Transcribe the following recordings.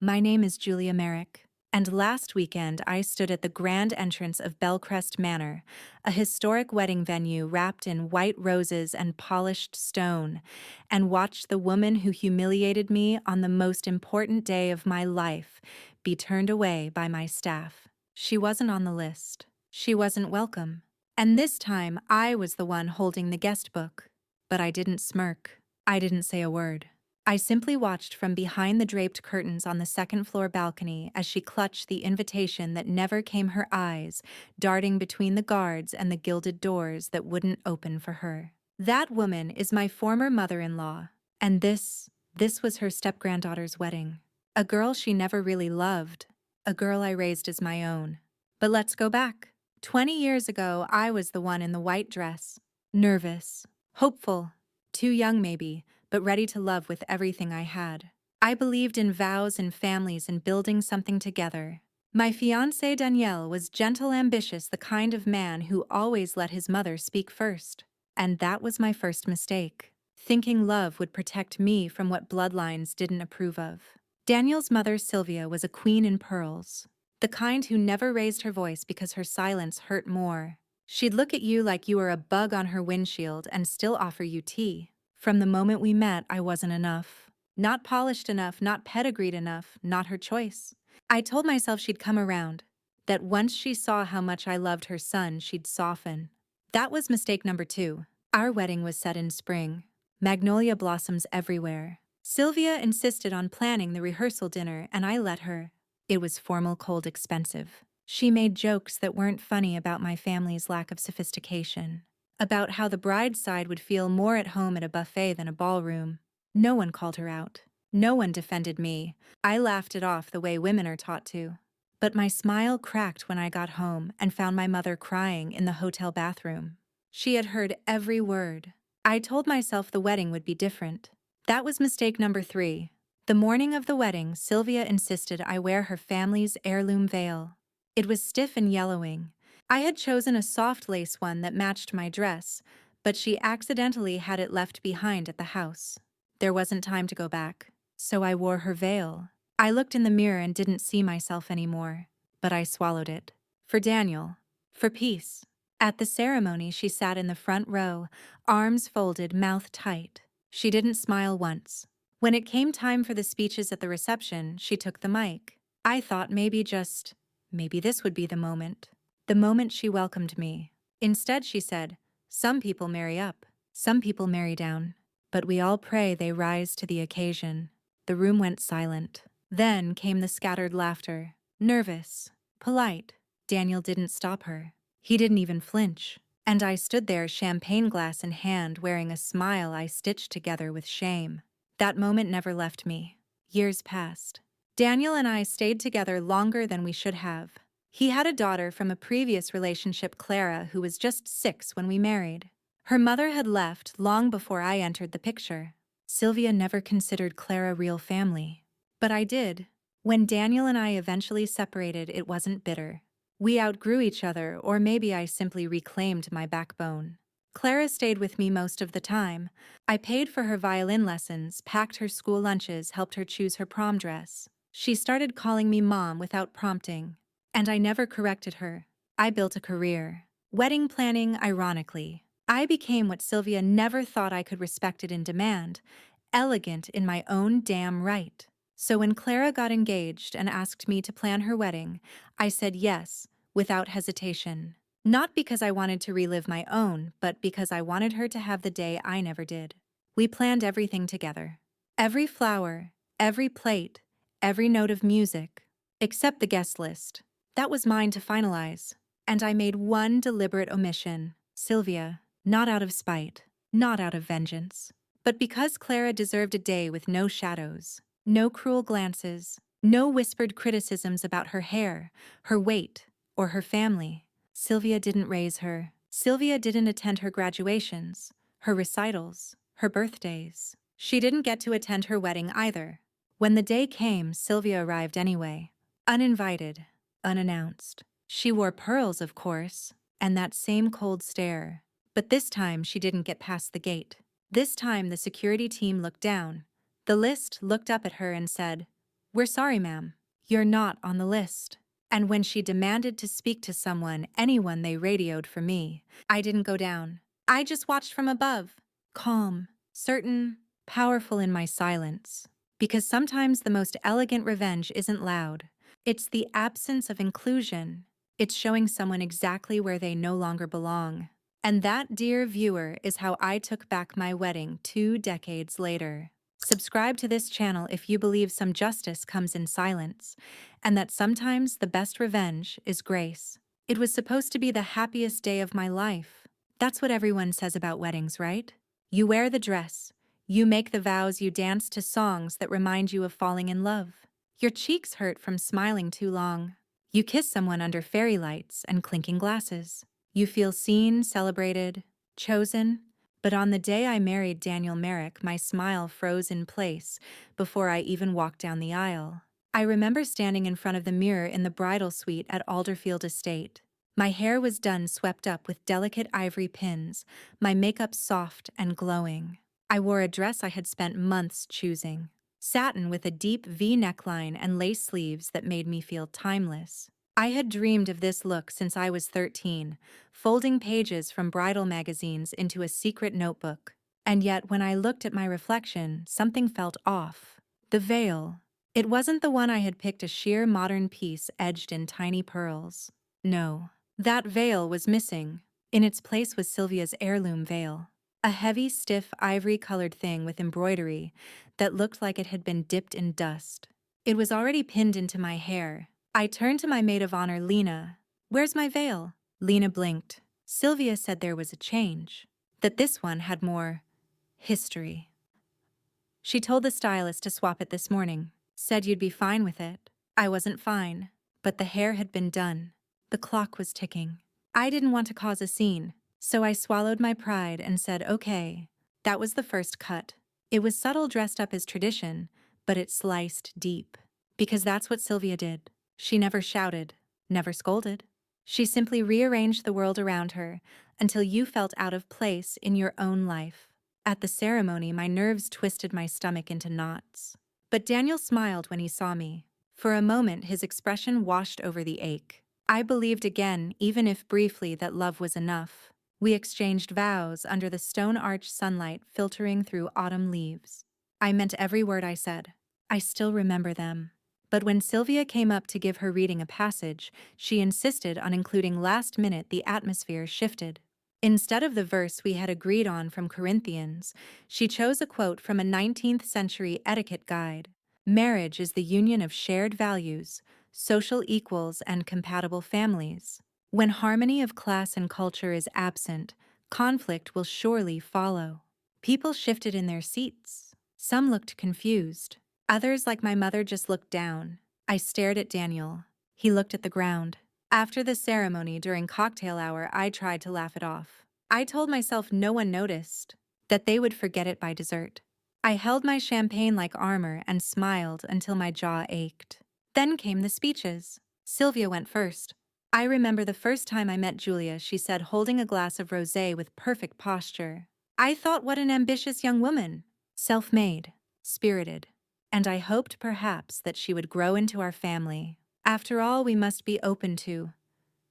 My name is Julia Merrick, and last weekend I stood at the grand entrance of Belcrest Manor, a historic wedding venue wrapped in white roses and polished stone, and watched the woman who humiliated me on the most important day of my life be turned away by my staff. She wasn't on the list. She wasn't welcome. And this time I was the one holding the guest book. But I didn't smirk. I didn't say a word. I simply watched from behind the draped curtains on the second-floor balcony as she clutched the invitation that never came her eyes, darting between the guards and the gilded doors that wouldn't open for her. That woman is my former mother-in-law, and this was her step-granddaughter's wedding. A girl she never really loved, a girl I raised as my own. But let's go back. 20 years ago, I was the one in the white dress, nervous, hopeful, too young maybe, but ready to love with everything I had. I believed in vows and families and building something together. My fiancé Danielle was gentle, ambitious, the kind of man who always let his mother speak first. And that was my first mistake, thinking love would protect me from what bloodlines didn't approve of. Daniel's mother, Sylvia, was a queen in pearls, the kind who never raised her voice because her silence hurt more. She'd look at you like you were a bug on her windshield and still offer you tea. From the moment we met, I wasn't enough. Not polished enough, not pedigreed enough, not her choice. I told myself she'd come around, that once she saw how much I loved her son, she'd soften. That was mistake number 2. Our wedding was set in spring. Magnolia blossoms everywhere. Sylvia insisted on planning the rehearsal dinner, and I let her. It was formal, cold, expensive. She made jokes that weren't funny about my family's lack of sophistication, about how the bride's side would feel more at home at a buffet than a ballroom. No one called her out. No one defended me. I laughed it off the way women are taught to. But my smile cracked when I got home and found my mother crying in the hotel bathroom. She had heard every word. I told myself the wedding would be different. That was mistake number 3. The morning of the wedding, Sylvia insisted I wear her family's heirloom veil. It was stiff and yellowing. I had chosen a soft lace one that matched my dress, but she accidentally had it left behind at the house. There wasn't time to go back, so I wore her veil. I looked in the mirror and didn't see myself anymore, but I swallowed it. For Daniel. For peace. At the ceremony, she sat in the front row, arms folded, mouth tight. She didn't smile once. When it came time for the speeches at the reception, she took the mic. I thought maybe this would be the moment. The moment she welcomed me. Instead, she said, "Some people marry up, some people marry down, but we all pray they rise to the occasion." The room went silent. Then came the scattered laughter. Nervous, polite. Daniel didn't stop her. He didn't even flinch. And I stood there, champagne glass in hand, wearing a smile I stitched together with shame. That moment never left me. Years passed. Daniel and I stayed together longer than we should have. He had a daughter from a previous relationship, Clara, who was just 6 when we married. Her mother had left long before I entered the picture. Sylvia never considered Clara real family. But I did. When Daniel and I eventually separated, it wasn't bitter. We outgrew each other, or maybe I simply reclaimed my backbone. Clara stayed with me most of the time. I paid for her violin lessons, packed her school lunches, helped her choose her prom dress. She started calling me Mom without prompting. And I never corrected her. I built a career. Wedding planning, ironically. I became what Sylvia never thought I could, respected in demand, elegant in my own damn right. So when Clara got engaged and asked me to plan her wedding, I said yes, without hesitation. Not because I wanted to relive my own, but because I wanted her to have the day I never did. We planned everything together. Every flower, every plate, every note of music, except the guest list. That was mine to finalize. And I made one deliberate omission. Sylvia, not out of spite, not out of vengeance, but because Clara deserved a day with no shadows, no cruel glances, no whispered criticisms about her hair, her weight, or her family. Sylvia didn't raise her. Sylvia didn't attend her graduations, her recitals, her birthdays. She didn't get to attend her wedding either. When the day came, Sylvia arrived anyway, uninvited, unannounced. She wore pearls, of course, and that same cold stare. But this time she didn't get past the gate. This time the security team looked down. The list looked up at her and said, "We're sorry, ma'am. You're not on the list." And when she demanded to speak to someone, anyone, they radioed for me. I didn't go down. I just watched from above, calm, certain, powerful in my silence. Because sometimes the most elegant revenge isn't loud. It's the absence of inclusion. It's showing someone exactly where they no longer belong. And that, dear viewer, is how I took back my wedding 2 decades later. Subscribe to this channel if you believe some justice comes in silence, and that sometimes the best revenge is grace. It was supposed to be the happiest day of my life. That's what everyone says about weddings, right? You wear the dress, you make the vows, you dance to songs that remind you of falling in love. Your cheeks hurt from smiling too long. You kiss someone under fairy lights and clinking glasses. You feel seen, celebrated, chosen. But on the day I married Daniel Merrick, my smile froze in place before I even walked down the aisle. I remember standing in front of the mirror in the bridal suite at Alderfield Estate. My hair was done, swept up with delicate ivory pins, my makeup soft and glowing. I wore a dress I had spent months choosing, satin with a deep V neckline and lace sleeves that made me feel timeless. I had dreamed of this look since I was 13, folding pages from bridal magazines into a secret notebook. And yet, when I looked at my reflection, something felt off. The veil. It wasn't the one I had picked, a sheer modern piece edged in tiny pearls. No, that veil was missing. In its place was Sylvia's heirloom veil. A heavy, stiff, ivory-colored thing with embroidery that looked like it had been dipped in dust. It was already pinned into my hair. I turned to my maid of honor, Lena. "Where's my veil?" Lena blinked. Sylvia said there was a change, that this one had more history. She told the stylist to swap it this morning, said you'd be fine with it. I wasn't fine, but the hair had been done. The clock was ticking. I didn't want to cause a scene, so I swallowed my pride and said, okay. That was the first cut. It was subtle, dressed up as tradition, but it sliced deep. Because that's what Sylvia did. She never shouted, never scolded. She simply rearranged the world around her until you felt out of place in your own life. At the ceremony, my nerves twisted my stomach into knots. But Daniel smiled when he saw me. For a moment, his expression washed over the ache. I believed again, even if briefly, that love was enough. We exchanged vows under the stone-arched sunlight filtering through autumn leaves. I meant every word I said. I still remember them. But when Sylvia came up to give her reading a passage, she insisted on including last minute. The atmosphere shifted. Instead of the verse we had agreed on from Corinthians, she chose a quote from a 19th century etiquette guide. Marriage is the union of shared values, social equals, and compatible families. When harmony of class and culture is absent, conflict will surely follow. People shifted in their seats. Some looked confused. Others, like my mother, just looked down. I stared at Daniel. He looked at the ground. After the ceremony, during cocktail hour, I tried to laugh it off. I told myself no one noticed, that they would forget it by dessert. I held my champagne like armor and smiled until my jaw ached. Then came the speeches. Sylvia went first. I remember the first time I met Julia, she said, holding a glass of rosé with perfect posture. I thought, what an ambitious young woman. Self-made, spirited. And I hoped perhaps that she would grow into our family. After all, we must be open to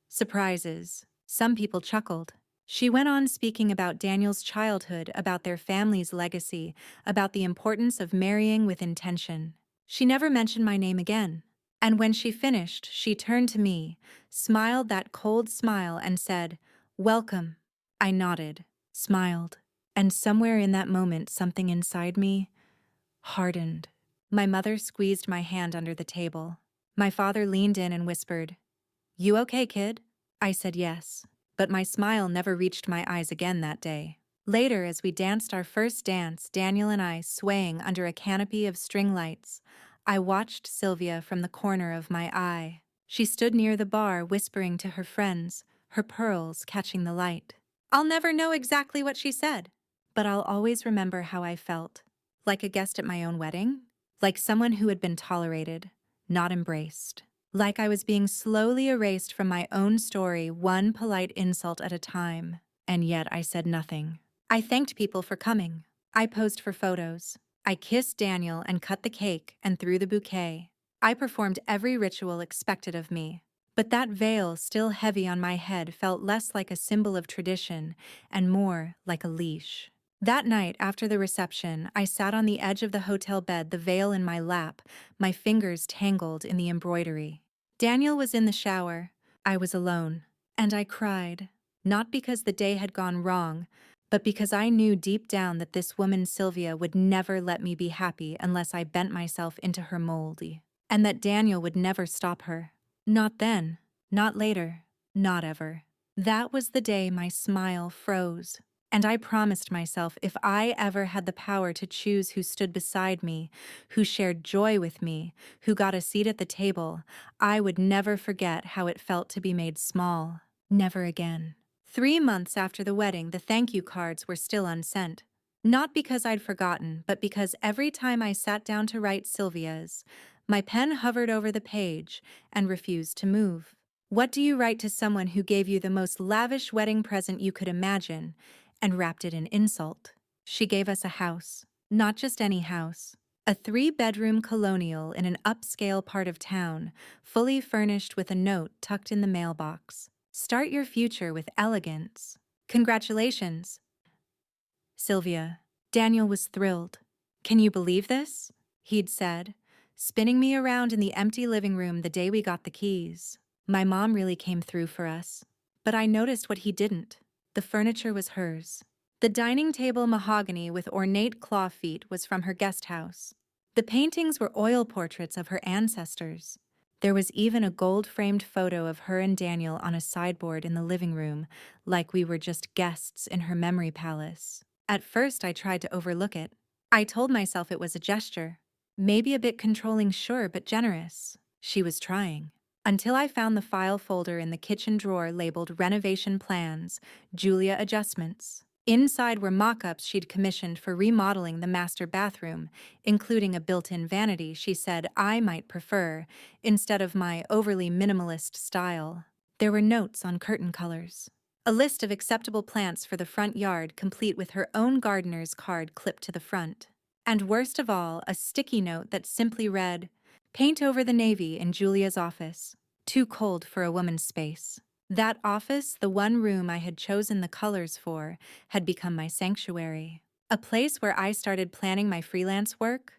surprises. Some people chuckled. She went on speaking about Daniel's childhood, about their family's legacy, about the importance of marrying with intention. She never mentioned my name again. And when she finished, she turned to me, smiled that cold smile, and said, "Welcome." I nodded, smiled, and somewhere in that moment, something inside me hardened. My mother squeezed my hand under the table. My father leaned in and whispered, "You okay, kid?" I said yes, but my smile never reached my eyes again that day. Later, as we danced our first dance, Daniel and I swaying under a canopy of string lights, I watched Sylvia from the corner of my eye. She stood near the bar, whispering to her friends, her pearls catching the light. I'll never know exactly what she said, but I'll always remember how I felt. Like a guest at my own wedding? Like someone who had been tolerated, not embraced. Like I was being slowly erased from my own story, one polite insult at a time. And yet I said nothing. I thanked people for coming. I posed for photos. I kissed Daniel and cut the cake and threw the bouquet. I performed every ritual expected of me. But that veil, still heavy on my head, felt less like a symbol of tradition and more like a leash. That night, after the reception, I sat on the edge of the hotel bed, the veil in my lap, my fingers tangled in the embroidery. Daniel was in the shower. I was alone. And I cried. Not because the day had gone wrong, but because I knew deep down that this woman, Sylvia, would never let me be happy unless I bent myself into her mold. And that Daniel would never stop her. Not then, not later, not ever. That was the day my smile froze. And I promised myself if I ever had the power to choose who stood beside me, who shared joy with me, who got a seat at the table, I would never forget how it felt to be made small. Never again. 3 months after the wedding, the thank you cards were still unsent. Not because I'd forgotten, but because every time I sat down to write Sylvia's, my pen hovered over the page and refused to move. What do you write to someone who gave you the most lavish wedding present you could imagine and wrapped it in insult? She gave us a house. Not just any house. A 3-bedroom colonial in an upscale part of town, fully furnished with a note tucked in the mailbox. Start your future with elegance. Congratulations, Sylvia. Daniel was thrilled. Can you believe this? He'd said, spinning me around in the empty living room the day we got the keys. My mom really came through for us. But I noticed what he didn't. The furniture was hers. The dining table mahogany with ornate claw feet was from her guest house. The paintings were oil portraits of her ancestors. There was even a gold-framed photo of her and Daniel on a sideboard in the living room, like we were just guests in her memory palace. At first, I tried to overlook it. I told myself it was a gesture. Maybe a bit controlling, sure, but generous. She was trying. Until I found the file folder in the kitchen drawer labeled Renovation Plans, Julia Adjustments. Inside were mock-ups she'd commissioned for remodeling the master bathroom, including a built-in vanity she said I might prefer, instead of my overly minimalist style. There were notes on curtain colors. A list of acceptable plants for the front yard, complete with her own gardener's card clipped to the front. And worst of all, a sticky note that simply read, "Paint over the navy in Julia's office. Too cold for a woman's space." That office, the one room I had chosen the colors for, had become my sanctuary. A place where I started planning my freelance work,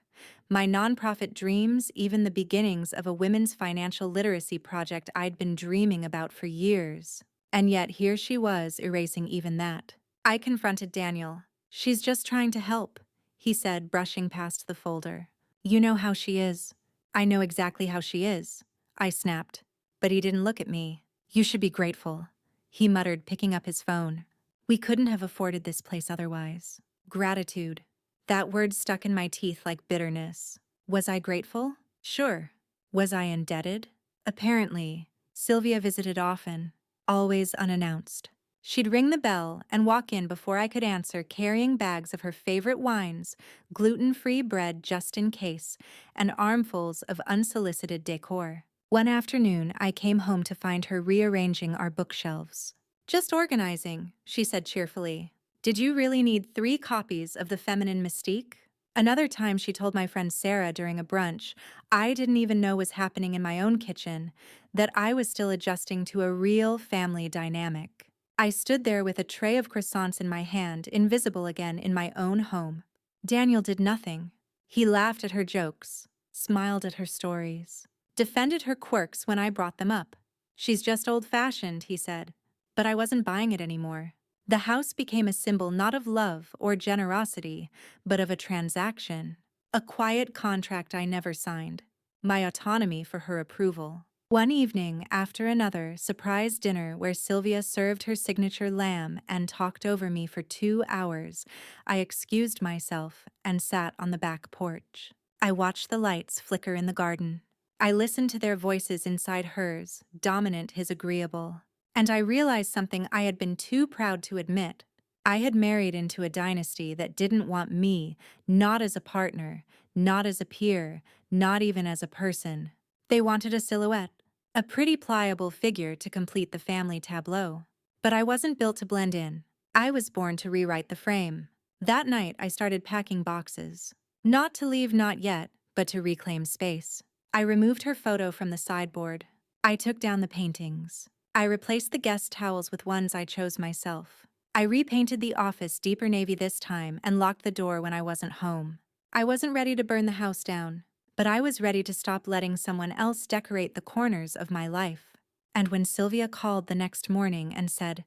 my nonprofit dreams, even the beginnings of a women's financial literacy project I'd been dreaming about for years. And yet here she was, erasing even that. I confronted Daniel. "She's just trying to help," he said, brushing past the folder. "You know how she is." "I know exactly how she is," I snapped. But he didn't look at me. "You should be grateful," he muttered, picking up his phone. "We couldn't have afforded this place otherwise." Gratitude. That word stuck in my teeth like bitterness. Was I grateful? Sure. Was I indebted? Apparently. Sylvia visited often, always unannounced. She'd ring the bell and walk in before I could answer, carrying bags of her favorite wines, gluten-free bread just in case, and armfuls of unsolicited decor. One afternoon, I came home to find her rearranging our bookshelves. "Just organizing," she said cheerfully. "Did you really need 3 copies of The Feminine Mystique?" Another time she told my friend Sarah during a brunch I didn't even know was happening in my own kitchen, that I was still adjusting to a real family dynamic. I stood there with a tray of croissants in my hand, invisible again in my own home. Daniel did nothing. He laughed at her jokes, smiled at her stories, defended her quirks when I brought them up. "She's just old-fashioned," he said. But I wasn't buying it anymore. The house became a symbol not of love or generosity, but of a transaction. A quiet contract I never signed. My autonomy for her approval. One evening after another, surprise dinner where Sylvia served her signature lamb and talked over me for 2 hours, I excused myself and sat on the back porch. I watched the lights flicker in the garden. I listened to their voices inside hers, dominant his agreeable. And I realized something I had been too proud to admit. I had married into a dynasty that didn't want me, not as a partner, not as a peer, not even as a person. They wanted a silhouette, a pretty pliable figure to complete the family tableau. But I wasn't built to blend in. I was born to rewrite the frame. That night, I started packing boxes. Not to leave, not yet, but to reclaim space. I removed her photo from the sideboard. I took down the paintings. I replaced the guest towels with ones I chose myself. I repainted the office deeper navy this time and locked the door when I wasn't home. I wasn't ready to burn the house down, but I was ready to stop letting someone else decorate the corners of my life. And when Sylvia called the next morning and said,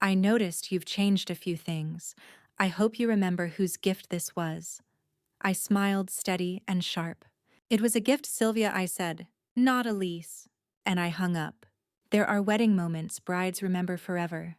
"I noticed you've changed a few things. I hope you remember whose gift this was," I smiled steady and sharp. "It was a gift, Sylvia," I said, "not a lease." And I hung up. There are wedding moments brides remember forever.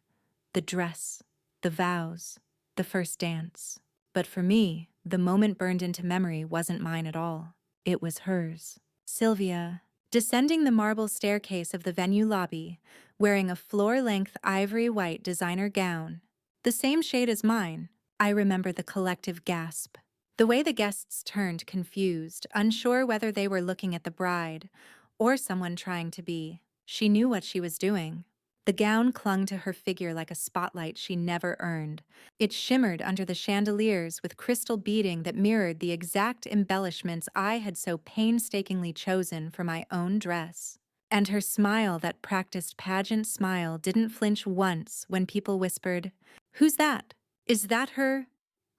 The dress, the vows, the first dance. But for me, the moment burned into memory wasn't mine at all. It was hers. Sylvia, descending the marble staircase of the venue lobby, wearing a floor-length ivory white designer gown, the same shade as mine. I remember the collective gasp. The way the guests turned confused, unsure whether they were looking at the bride or someone trying to be. She knew what she was doing. The gown clung to her figure like a spotlight she never earned. It shimmered under the chandeliers with crystal beading that mirrored the exact embellishments I had so painstakingly chosen for my own dress. And her smile, that practiced pageant smile, didn't flinch once when people whispered, "Who's that? Is that her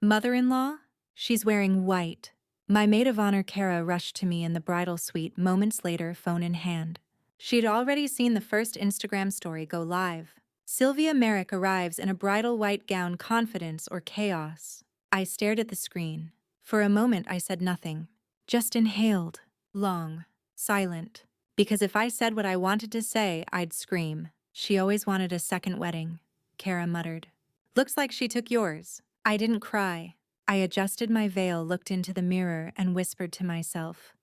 mother-in-law? She's wearing white." My maid of honor, Kara, rushed to me in the bridal suite moments later, phone in hand. She'd already seen the first Instagram story go live. Sylvia Merrick arrives in a bridal white gown, confidence or chaos. I stared at the screen. For a moment I said nothing, just inhaled, long, silent. Because if I said what I wanted to say, I'd scream. "She always wanted a second wedding," Kara muttered. "Looks like she took yours." I didn't cry. I adjusted my veil, looked into the mirror, and whispered to myself,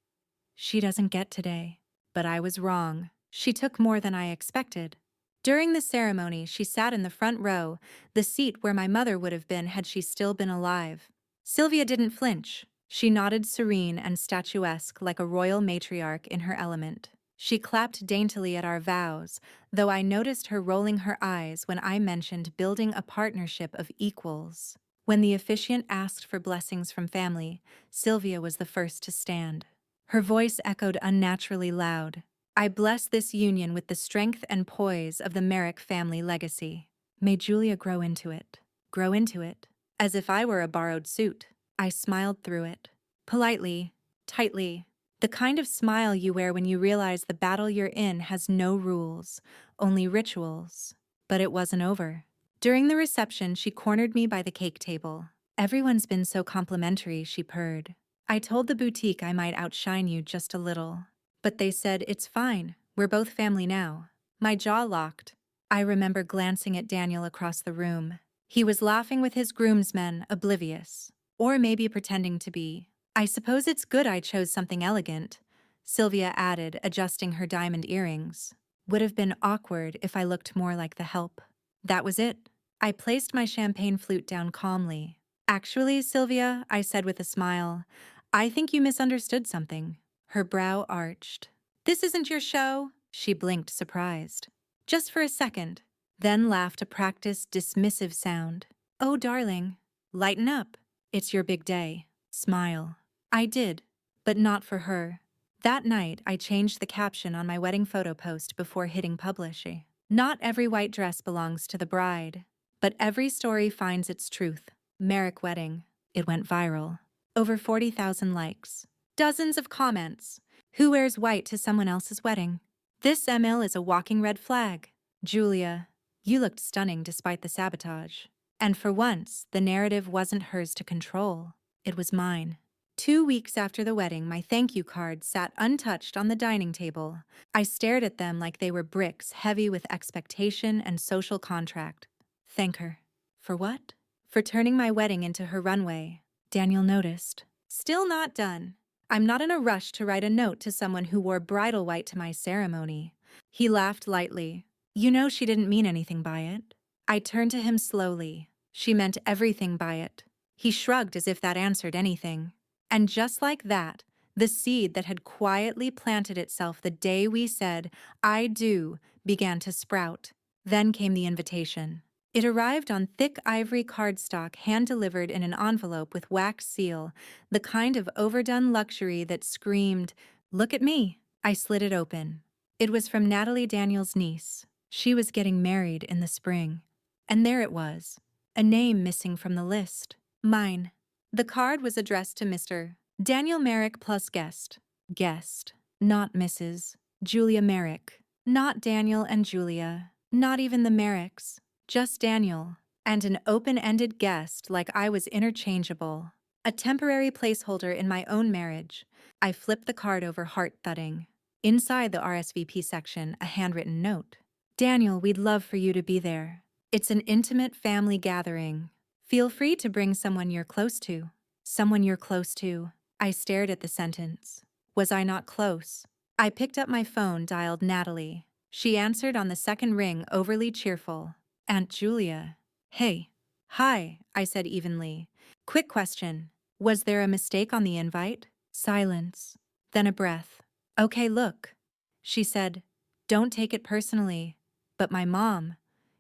"She doesn't get today." But I was wrong. She took more than I expected. During the ceremony, she sat in the front row, the seat where my mother would have been had she still been alive. Sylvia didn't flinch. She nodded, serene and statuesque, like a royal matriarch in her element. She clapped daintily at our vows, though I noticed her rolling her eyes when I mentioned building a partnership of equals. When the officiant asked for blessings from family, Sylvia was the first to stand. Her voice echoed unnaturally loud. "I bless this union with the strength and poise of the Merrick family legacy. May Julia grow into it." Grow into it? As if I were a borrowed suit. I smiled through it. Politely, tightly. The kind of smile you wear when you realize the battle you're in has no rules, only rituals. But it wasn't over. During the reception, she cornered me by the cake table. "Everyone's been so complimentary," she purred. "I told the boutique I might outshine you just a little. But they said, it's fine, we're both family now." My jaw locked. I remember glancing at Daniel across the room. He was laughing with his groomsmen, oblivious. Or maybe pretending to be. "I suppose it's good I chose something elegant," Sylvia added, adjusting her diamond earrings. "Would have been awkward if I looked more like the help." That was it. I placed my champagne flute down calmly. "Actually, Sylvia," I said with a smile, "I think you misunderstood something." Her brow arched. "This isn't your show?" She blinked, surprised. "Just for a second." Then laughed, a practiced, dismissive sound. "Oh, darling, lighten up. It's your big day. Smile." I did, but not for her. That night, I changed the caption on my wedding photo post before hitting publish. "Not every white dress belongs to the bride, but every story finds its truth." Merrick wedding. It went viral. Over 40,000 likes. Dozens of comments. "Who wears white to someone else's wedding? This ML is a walking red flag. Julia, you looked stunning despite the sabotage." And for once, the narrative wasn't hers to control. It was mine. 2 weeks after the wedding, my thank you cards sat untouched on the dining table. I stared at them like they were bricks, heavy with expectation and social contract. Thank her. For what? For turning my wedding into her runway. Daniel noticed. "Still not done. I'm not in a rush to write a note to someone who wore bridal white to my ceremony." He laughed lightly. "You know she didn't mean anything by it." I turned to him slowly. "She meant everything by it." He shrugged as if that answered anything. And just like that, the seed that had quietly planted itself the day we said, "I do," began to sprout. Then came the invitation. It arrived on thick ivory cardstock, hand-delivered in an envelope with wax seal, the kind of overdone luxury that screamed, Look at me. I slid it open. It was from Natalie Daniels' niece. She was getting married in the spring. And there it was. A name missing from the list. Mine. The card was addressed to Mr. Daniel Merrick plus guest. Guest. Not Mrs. Julia Merrick. Not Daniel and Julia. Not even the Merricks. Just Daniel. And an open-ended guest like I was interchangeable. A temporary placeholder in my own marriage. I flipped the card over, heart thudding. Inside the RSVP section, a handwritten note. Daniel, we'd love for you to be there. It's an intimate family gathering. Feel free to bring someone you're close to. Someone you're close to. I stared at the sentence. Was I not close? I picked up my phone, dialed Natalie. She answered on the second ring, overly cheerful. Aunt Julia. Hey. Hi, I said evenly. Quick question. Was there a mistake on the invite? Silence. Then a breath. Okay, look. She said, don't take it personally, but my mom,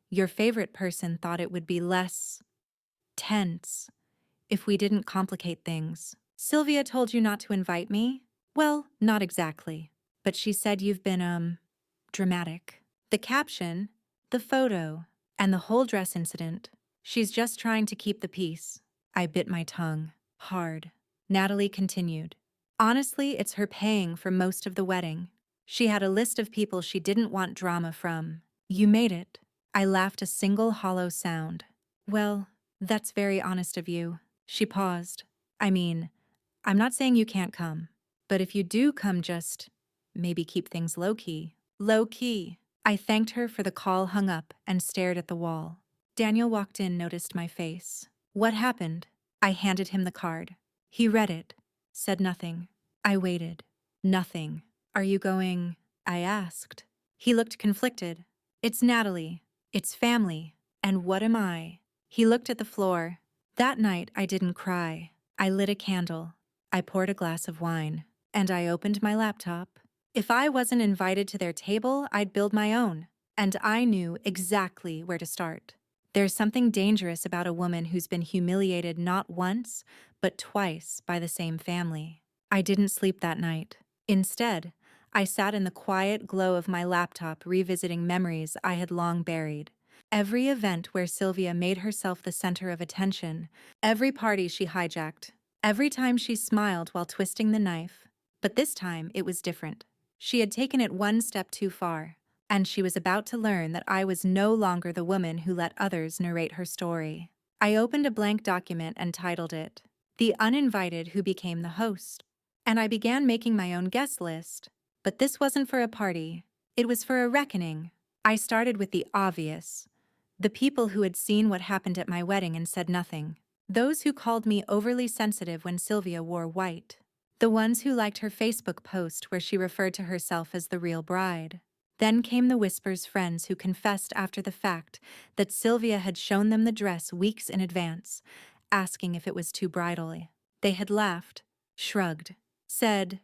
your favorite person, thought it would be less tense if we didn't complicate things. Sylvia told you not to invite me? Well, not exactly. But she said you've been, dramatic. The caption, the photo, and the whole dress incident. She's just trying to keep the peace. I bit my tongue. Hard. Natalie continued. Honestly, it's her paying for most of the wedding. She had a list of people she didn't want drama from. You made it. I laughed, a single hollow sound. Well, that's very honest of you. She paused. I mean, I'm not saying you can't come. But if you do come, just maybe keep things low-key. Low-key. I thanked her for the call, hung up, and stared at the wall. Daniel walked in, noticed my face. What happened? I handed him the card. He read it. Said nothing. I waited. Nothing. Are you going? I asked. He looked conflicted. It's Natalie. It's family. And what am I? He looked at the floor. That night, I didn't cry. I lit a candle. I poured a glass of wine. And I opened my laptop. If I wasn't invited to their table, I'd build my own. And I knew exactly where to start. There's something dangerous about a woman who's been humiliated not once, but twice by the same family. I didn't sleep that night. Instead, I sat in the quiet glow of my laptop revisiting memories I had long buried. Every event where Sylvia made herself the center of attention, every party she hijacked, every time she smiled while twisting the knife. But this time it was different. She had taken it one step too far, and she was about to learn that I was no longer the woman who let others narrate her story. I opened a blank document and titled it, The Uninvited Who Became the Host. And I began making my own guest list. But this wasn't for a party. It was for a reckoning. I started with the obvious. The people who had seen what happened at my wedding and said nothing. Those who called me overly sensitive when Sylvia wore white. The ones who liked her Facebook post where she referred to herself as the real bride. Then came the Whisper's friends who confessed after the fact that Sylvia had shown them the dress weeks in advance, asking if it was too bridal. They had laughed, shrugged, said,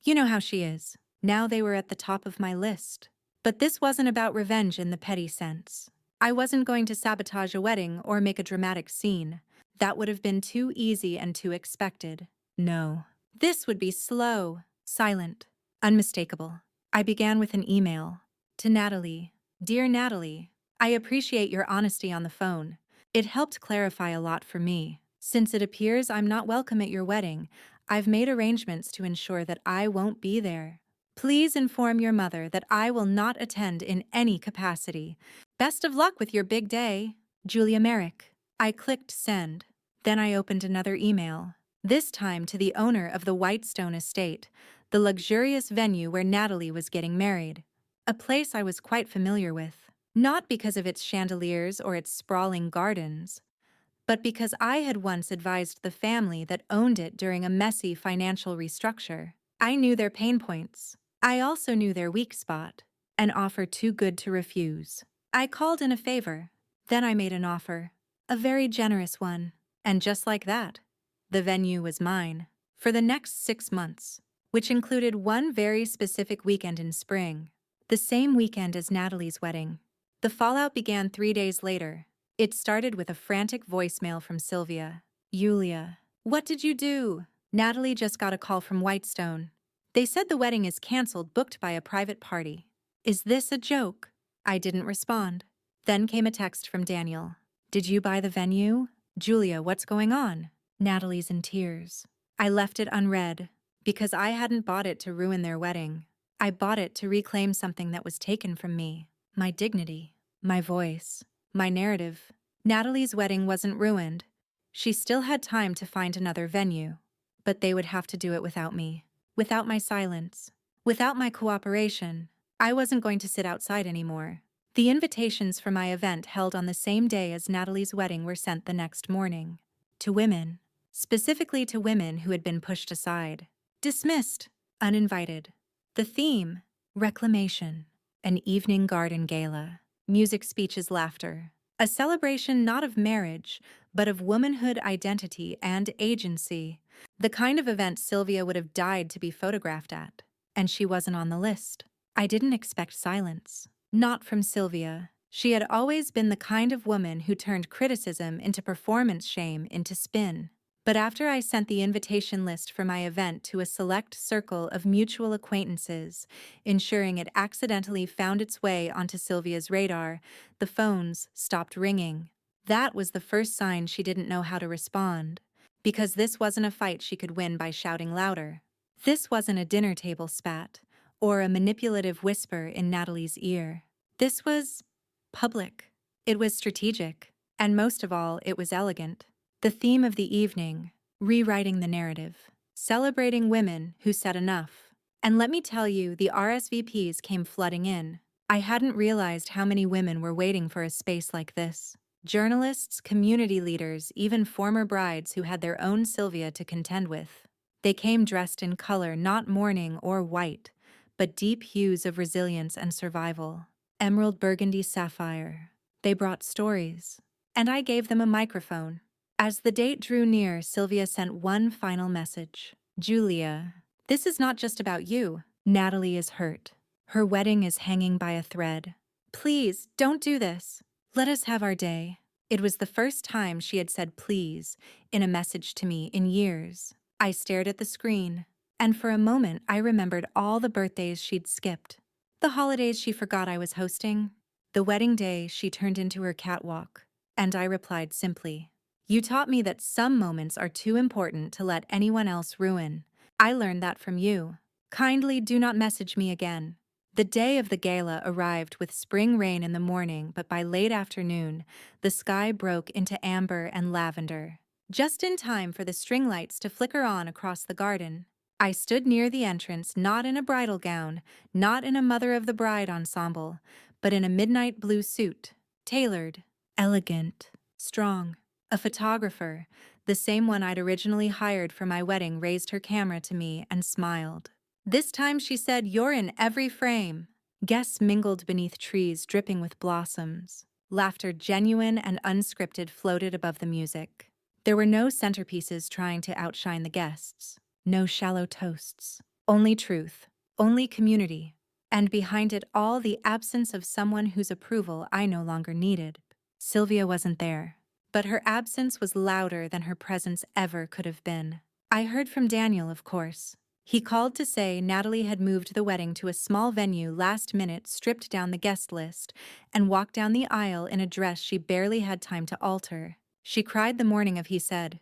you know how she is. Now they were at the top of my list. But this wasn't about revenge in the petty sense. I wasn't going to sabotage a wedding or make a dramatic scene. That would have been too easy and too expected. No. This would be slow, silent, unmistakable. I began with an email. To Natalie. Dear Natalie, I appreciate your honesty on the phone. It helped clarify a lot for me. Since it appears I'm not welcome at your wedding, I've made arrangements to ensure that I won't be there. Please inform your mother that I will not attend in any capacity. Best of luck with your big day. Julia Merrick. I clicked send. Then I opened another email. This time to the owner of the Whitestone estate, the luxurious venue where Natalie was getting married. A place I was quite familiar with. Not because of its chandeliers or its sprawling gardens, but because I had once advised the family that owned it during a messy financial restructure. I knew their pain points. I also knew their weak spot, an offer too good to refuse. I called in a favor. Then I made an offer, a very generous one. And just like that, the venue was mine for the next 6 months, which included one very specific weekend in spring, the same weekend as Natalie's wedding. The fallout began 3 days later. It started with a frantic voicemail from Sylvia. Julia, what did you do? Natalie just got a call from Whitestone. They said the wedding is canceled, booked by a private party. Is this a joke? I didn't respond. Then came a text from Daniel. Did you buy the venue? Julia, what's going on? Natalie's in tears. I left it unread because I hadn't bought it to ruin their wedding. I bought it to reclaim something that was taken from me. My dignity, my voice, my narrative. Natalie's wedding wasn't ruined. She still had time to find another venue. But they would have to do it without me. Without my silence. Without my cooperation. I wasn't going to sit outside anymore. The invitations for my event held on the same day as Natalie's wedding were sent the next morning. To women. Specifically to women who had been pushed aside. Dismissed. Uninvited. The theme. Reclamation. An evening garden gala. Music, speeches, laughter. A celebration not of marriage, but of womanhood, identity, and agency. The kind of event Sylvia would have died to be photographed at. And she wasn't on the list. I didn't expect silence. Not from Sylvia. She had always been the kind of woman who turned criticism into performance, shame into spin. But after I sent the invitation list for my event to a select circle of mutual acquaintances, ensuring it accidentally found its way onto Sylvia's radar, the phones stopped ringing. That was the first sign she didn't know how to respond. Because this wasn't a fight she could win by shouting louder. This wasn't a dinner table spat, or a manipulative whisper in Natalie's ear. This was public. It was strategic. And most of all, it was elegant. The theme of the evening, rewriting the narrative, celebrating women who said enough. And let me tell you, the RSVPs came flooding in. I hadn't realized how many women were waiting for a space like this. Journalists, community leaders, even former brides who had their own Sylvia to contend with. They came dressed in color not mourning or white, but deep hues of resilience and survival. Emerald, burgundy, sapphire. They brought stories. And I gave them a microphone. As the date drew near, Sylvia sent one final message. Julia, this is not just about you. Natalie is hurt. Her wedding is hanging by a thread. Please, don't do this. Let us have our day. It was the first time she had said please in a message to me in years. I stared at the screen, and for a moment I remembered all the birthdays she'd skipped. The holidays she forgot I was hosting. The wedding day she turned into her catwalk. And I replied simply, you taught me that some moments are too important to let anyone else ruin. I learned that from you. Kindly do not message me again. The day of the gala arrived with spring rain in the morning, but by late afternoon, the sky broke into amber and lavender. Just in time for the string lights to flicker on across the garden. I stood near the entrance, not in a bridal gown, not in a mother of the bride ensemble, but in a midnight blue suit, tailored, elegant, strong. A photographer, the same one I'd originally hired for my wedding, raised her camera to me and smiled. This time she said, you're in every frame. Guests mingled beneath trees dripping with blossoms. Laughter, genuine and unscripted, floated above the music. There were no centerpieces trying to outshine the guests. No shallow toasts. Only truth. Only community. And behind it all, the absence of someone whose approval I no longer needed. Sylvia wasn't there. But her absence was louder than her presence ever could have been. I heard from Daniel, of course. He called to say Natalie had moved the wedding to a small venue last minute, stripped down the guest list, and walked down the aisle in a dress she barely had time to alter. She cried the morning of, he said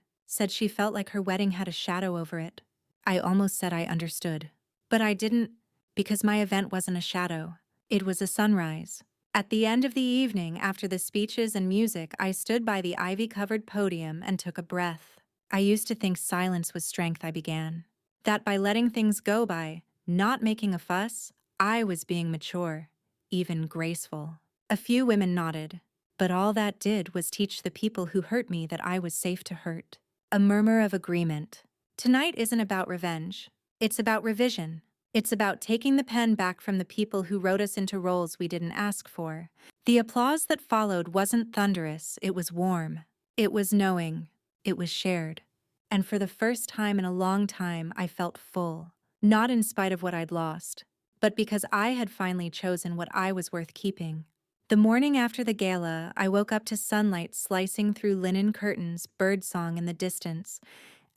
she felt like her wedding had a shadow over it. I almost said I understood. But I didn't, because my event wasn't a shadow. It was a sunrise. At the end of the evening, after the speeches and music, I stood by the ivy-covered podium and took a breath. I used to think silence was strength, I began. That by letting things go by, not making a fuss, I was being mature, even graceful. A few women nodded, but all that did was teach the people who hurt me that I was safe to hurt. A murmur of agreement. Tonight isn't about revenge. It's about revision. It's about taking the pen back from the people who wrote us into roles we didn't ask for. The applause that followed wasn't thunderous, it was warm. It was knowing. It was shared. And for the first time in a long time, I felt full. Not in spite of what I'd lost, but because I had finally chosen what I was worth keeping. The morning after the gala, I woke up to sunlight slicing through linen curtains, birdsong in the distance,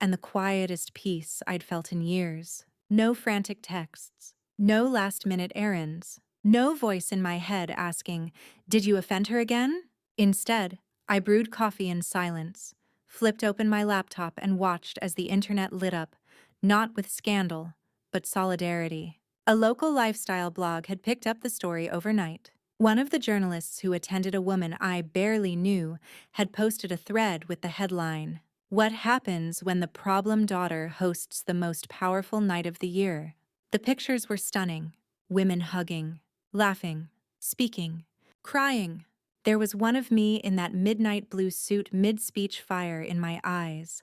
and the quietest peace I'd felt in years. No frantic texts. No last-minute errands. No voice in my head asking, "Did you offend her again?" Instead, I brewed coffee in silence, flipped open my laptop and watched as the internet lit up, not with scandal, but solidarity. A local lifestyle blog had picked up the story overnight. One of the journalists who attended a woman I barely knew had posted a thread with the headline, "What happens when the problem daughter hosts the most powerful night of the year?" The pictures were stunning. Women hugging, laughing, speaking, crying. There was one of me in that midnight blue suit, mid-speech, fire in my eyes,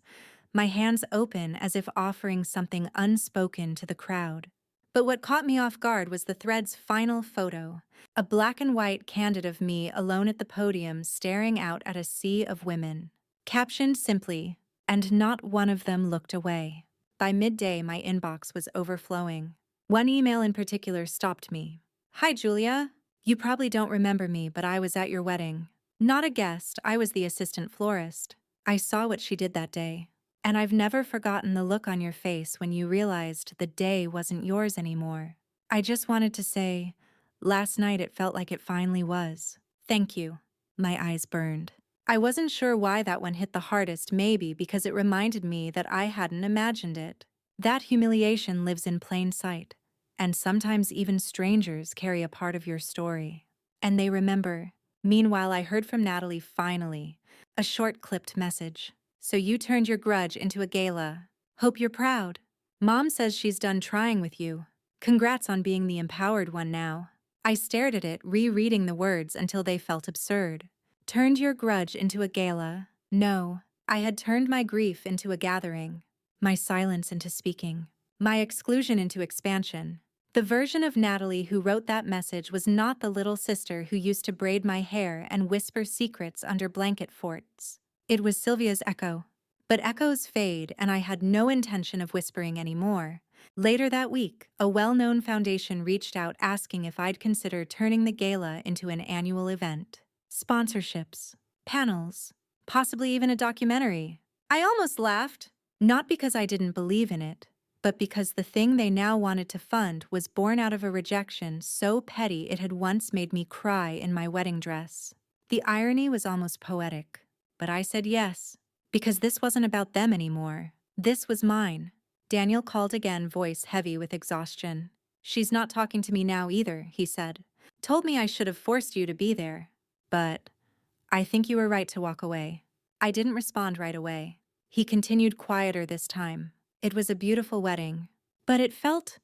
my hands open as if offering something unspoken to the crowd. But what caught me off guard was the thread's final photo, a black and white candid of me alone at the podium staring out at a sea of women. Captioned simply, "And not one of them looked away." By midday, my inbox was overflowing. One email in particular stopped me. "Hi, Julia. You probably don't remember me, but I was at your wedding. Not a guest, I was the assistant florist. I saw what she did that day. And I've never forgotten the look on your face when you realized the day wasn't yours anymore. I just wanted to say, last night it felt like it finally was. Thank you." My eyes burned. I wasn't sure why that one hit the hardest, maybe because it reminded me that I hadn't imagined it. That humiliation lives in plain sight, and sometimes even strangers carry a part of your story. And they remember. Meanwhile, I heard from Natalie finally, a short clipped message. "So you turned your grudge into a gala. Hope you're proud. Mom says she's done trying with you. Congrats on being the empowered one now." I stared at it, rereading the words until they felt absurd. Turned your grudge into a gala? No, I had turned my grief into a gathering, my silence into speaking, my exclusion into expansion. The version of Natalie who wrote that message was not the little sister who used to braid my hair and whisper secrets under blanket forts. It was Sylvia's echo. But echoes fade, and I had no intention of whispering anymore. Later that week, a well-known foundation reached out asking if I'd consider turning the gala into an annual event. Sponsorships, panels, possibly even a documentary. I almost laughed, not because I didn't believe in it, but because the thing they now wanted to fund was born out of a rejection so petty it had once made me cry in my wedding dress. The irony was almost poetic, but I said yes, because this wasn't about them anymore. This was mine. Daniel called again, voice heavy with exhaustion. "She's not talking to me now either," he said. "Told me I should have forced you to be there. But I think you were right to walk away." I didn't respond right away. He continued, quieter this time. "It was a beautiful wedding, but it felt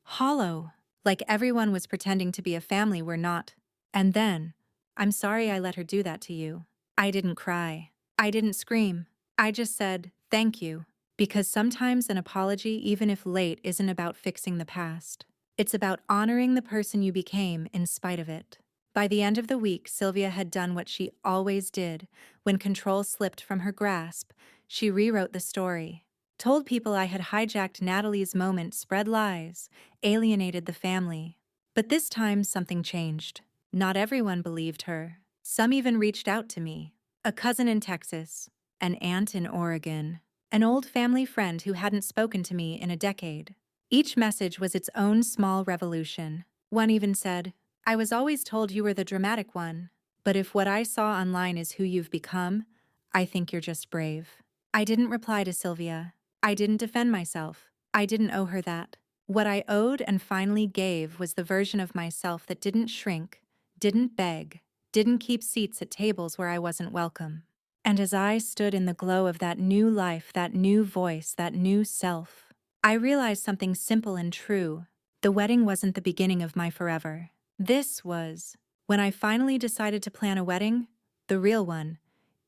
hollow, like everyone was pretending to be a family we're not. And then, I'm sorry I let her do that to you." I didn't cry. I didn't scream. I just said, "Thank you." Because sometimes an apology, even if late, isn't about fixing the past. It's about honoring the person you became in spite of it. By the end of the week, Sylvia had done what she always did. When control slipped from her grasp, she rewrote the story. Told people I had hijacked Natalie's moment, spread lies, alienated the family. But this time something changed. Not everyone believed her. Some even reached out to me. A cousin in Texas, an aunt in Oregon, an old family friend who hadn't spoken to me in a decade. Each message was its own small revolution. One even said, "I was always told you were the dramatic one, but if what I saw online is who you've become, I think you're just brave." I didn't reply to Sylvia. I didn't defend myself. I didn't owe her that. What I owed and finally gave was the version of myself that didn't shrink, didn't beg, didn't keep seats at tables where I wasn't welcome. And as I stood in the glow of that new life, that new voice, that new self, I realized something simple and true. The wedding wasn't the beginning of my forever. This was. When I finally decided to plan a wedding, the real one,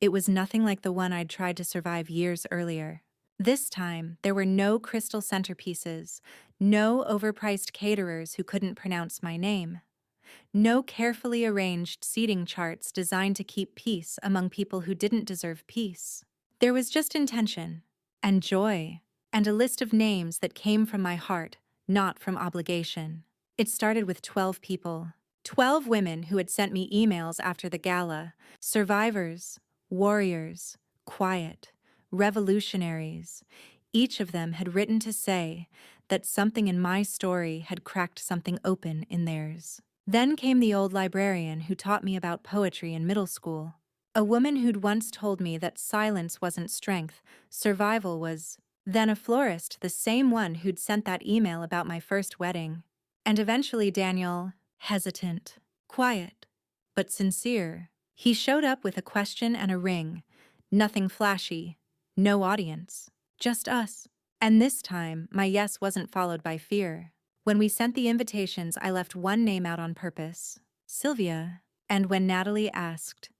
it was nothing like the one I'd tried to survive years earlier. This time, there were no crystal centerpieces, no overpriced caterers who couldn't pronounce my name. No carefully arranged seating charts designed to keep peace among people who didn't deserve peace. There was just intention, and joy, and a list of names that came from my heart, not from obligation. It started with 12 people. 12 women who had sent me emails after the gala. Survivors, warriors, quiet, revolutionaries. Each of them had written to say, that something in my story had cracked something open in theirs. Then came the old librarian who taught me about poetry in middle school. A woman who'd once told me that silence wasn't strength, survival was. Then a florist, the same one who'd sent that email about my first wedding. And eventually Daniel, hesitant, quiet, but sincere. He showed up with a question and a ring. Nothing flashy, no audience, just us. And this time, my yes wasn't followed by fear. When we sent the invitations, I left one name out on purpose, Sylvia. And when Natalie asked,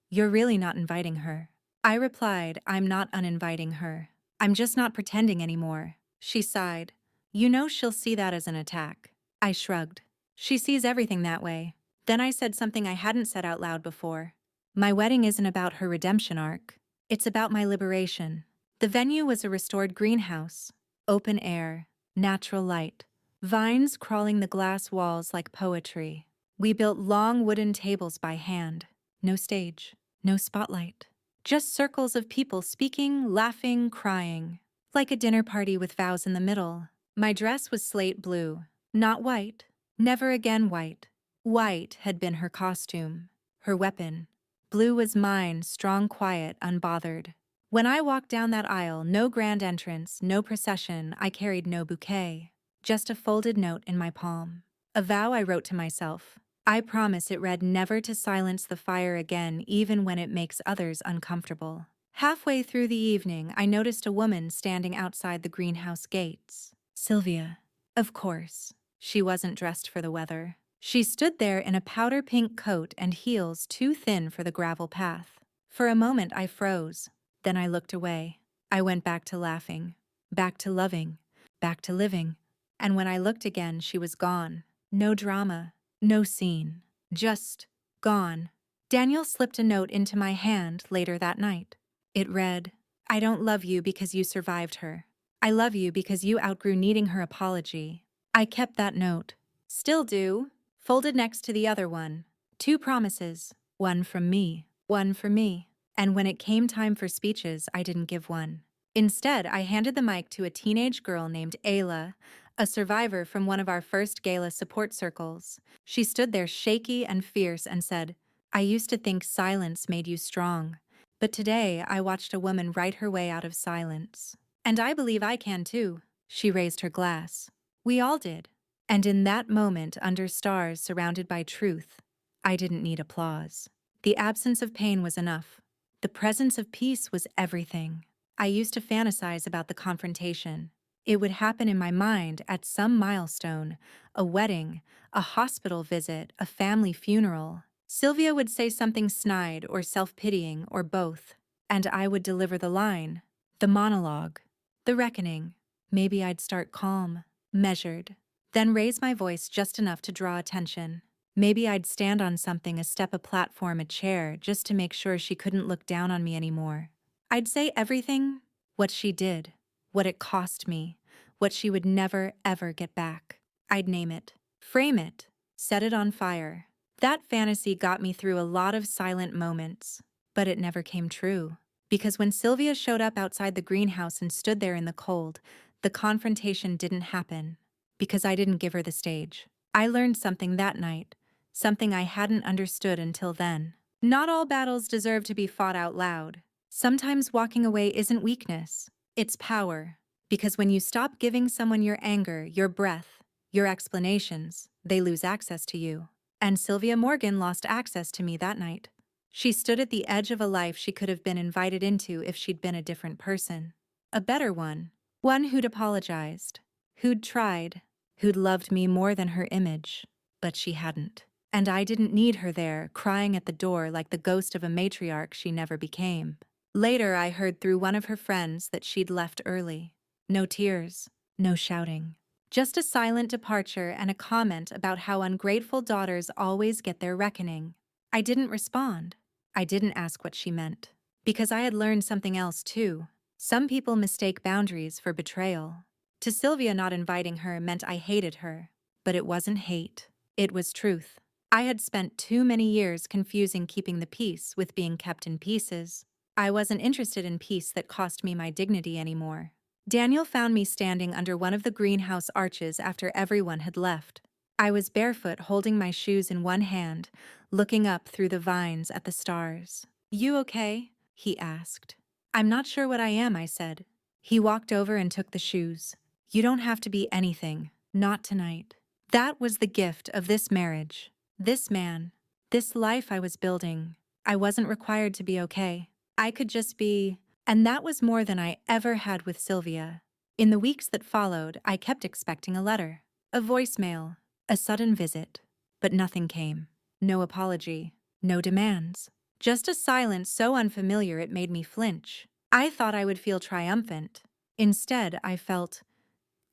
"You're really not inviting her?" I replied, "I'm not uninviting her. I'm just not pretending anymore." She sighed. "You know she'll see that as an attack." I shrugged. "She sees everything that way." Then I said something I hadn't said out loud before. "My wedding isn't about her redemption arc. It's about my liberation." The venue was a restored greenhouse, open air, natural light, vines crawling the glass walls like poetry. We built long wooden tables by hand. No stage, no spotlight. Just circles of people speaking, laughing, crying. Like a dinner party with vows in the middle. My dress was slate blue, not white, never again white. White had been her costume, her weapon. Blue was mine, strong, quiet, unbothered. When I walked down that aisle, no grand entrance, no procession, I carried no bouquet. Just a folded note in my palm. A vow I wrote to myself. I promise, it read, never to silence the fire again, even when it makes others uncomfortable. Halfway through the evening, I noticed a woman standing outside the greenhouse gates. Sylvia. Of course. She wasn't dressed for the weather. She stood there in a powder pink coat and heels too thin for the gravel path. For a moment I froze. Then I looked away. I went back to laughing, back to loving, back to living. And when I looked again, she was gone. No drama, no scene, just gone. Daniel slipped a note into my hand later that night. It read, "I don't love you because you survived her. I love you because you outgrew needing her apology." I kept that note. Still do. Folded next to the other one. 2 promises. One from me. One for me. And when it came time for speeches, I didn't give one. Instead, I handed the mic to a teenage girl named Ayla, a survivor from one of our first gala support circles. She stood there shaky and fierce and said, "I used to think silence made you strong. But today I watched a woman write her way out of silence. And I believe I can too." She raised her glass. We all did. And in that moment, under stars surrounded by truth, I didn't need applause. The absence of pain was enough. The presence of peace was everything. I used to fantasize about the confrontation. It would happen in my mind at some milestone, a wedding, a hospital visit, a family funeral. Sylvia would say something snide or self-pitying or both, and I would deliver the line, the monologue, the reckoning. Maybe I'd start calm, measured, then raise my voice just enough to draw attention. Maybe I'd stand on something, a step, a platform, a chair, just to make sure she couldn't look down on me anymore. I'd say everything, what she did, what it cost me, what she would never, ever get back. I'd name it, frame it, set it on fire. That fantasy got me through a lot of silent moments, but it never came true. Because when Sylvia showed up outside the greenhouse and stood there in the cold, the confrontation didn't happen. Because I didn't give her the stage. I learned something that night. Something I hadn't understood until then. Not all battles deserve to be fought out loud. Sometimes walking away isn't weakness, it's power. Because when you stop giving someone your anger, your breath, your explanations, they lose access to you. And Sylvia Morgan lost access to me that night. She stood at the edge of a life she could have been invited into if she'd been a different person. A better one. One who'd apologized, who'd tried, who'd loved me more than her image. But she hadn't. And I didn't need her there, crying at the door like the ghost of a matriarch she never became. Later, I heard through one of her friends that she'd left early. No tears, no shouting. Just a silent departure and a comment about how ungrateful daughters always get their reckoning. I didn't respond. I didn't ask what she meant. Because I had learned something else too. Some people mistake boundaries for betrayal. To Sylvia, not inviting her meant I hated her. But it wasn't hate. It was truth. I had spent too many years confusing keeping the peace with being kept in pieces. I wasn't interested in peace that cost me my dignity anymore. Daniel found me standing under one of the greenhouse arches after everyone had left. I was barefoot, holding my shoes in one hand, looking up through the vines at the stars. "You okay?" he asked. "I'm not sure what I am," I said. He walked over and took the shoes. "You don't have to be anything. Not tonight." That was the gift of this marriage. This man. This life I was building. I wasn't required to be okay. I could just be. And that was more than I ever had with Sylvia. In the weeks that followed, I kept expecting a letter, a voicemail, a sudden visit. But nothing came. No apology. No demands. Just a silence so unfamiliar it made me flinch. I thought I would feel triumphant. Instead, I felt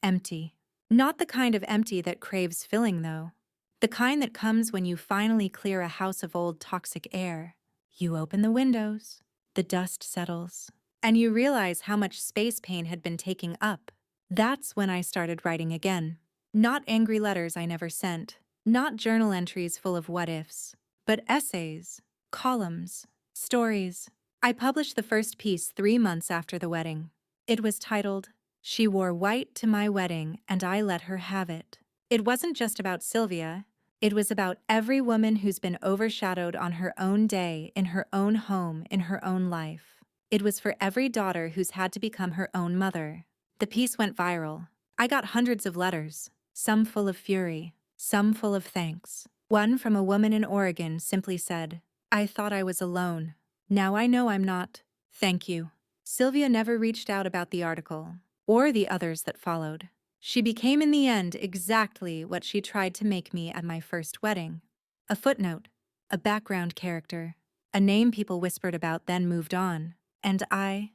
empty. Not the kind of empty that craves filling, though. The kind that comes when you finally clear a house of old toxic air. You open the windows, the dust settles, and you realize how much space pain had been taking up. That's when I started writing again. Not angry letters I never sent, not journal entries full of what-ifs, but essays, columns, stories. I published the first piece 3 months after the wedding. It was titled, "She Wore White to My Wedding and I Let Her Have It." It wasn't just about Sylvia. It was about every woman who's been overshadowed on her own day, in her own home, in her own life. It was for every daughter who's had to become her own mother. The piece went viral. I got hundreds of letters, some full of fury, some full of thanks. One from a woman in Oregon simply said, "I thought I was alone. Now I know I'm not. Thank you." Sylvia never reached out about the article, or the others that followed. She became in the end exactly what she tried to make me at my first wedding. A footnote, a background character, a name people whispered about then moved on. And I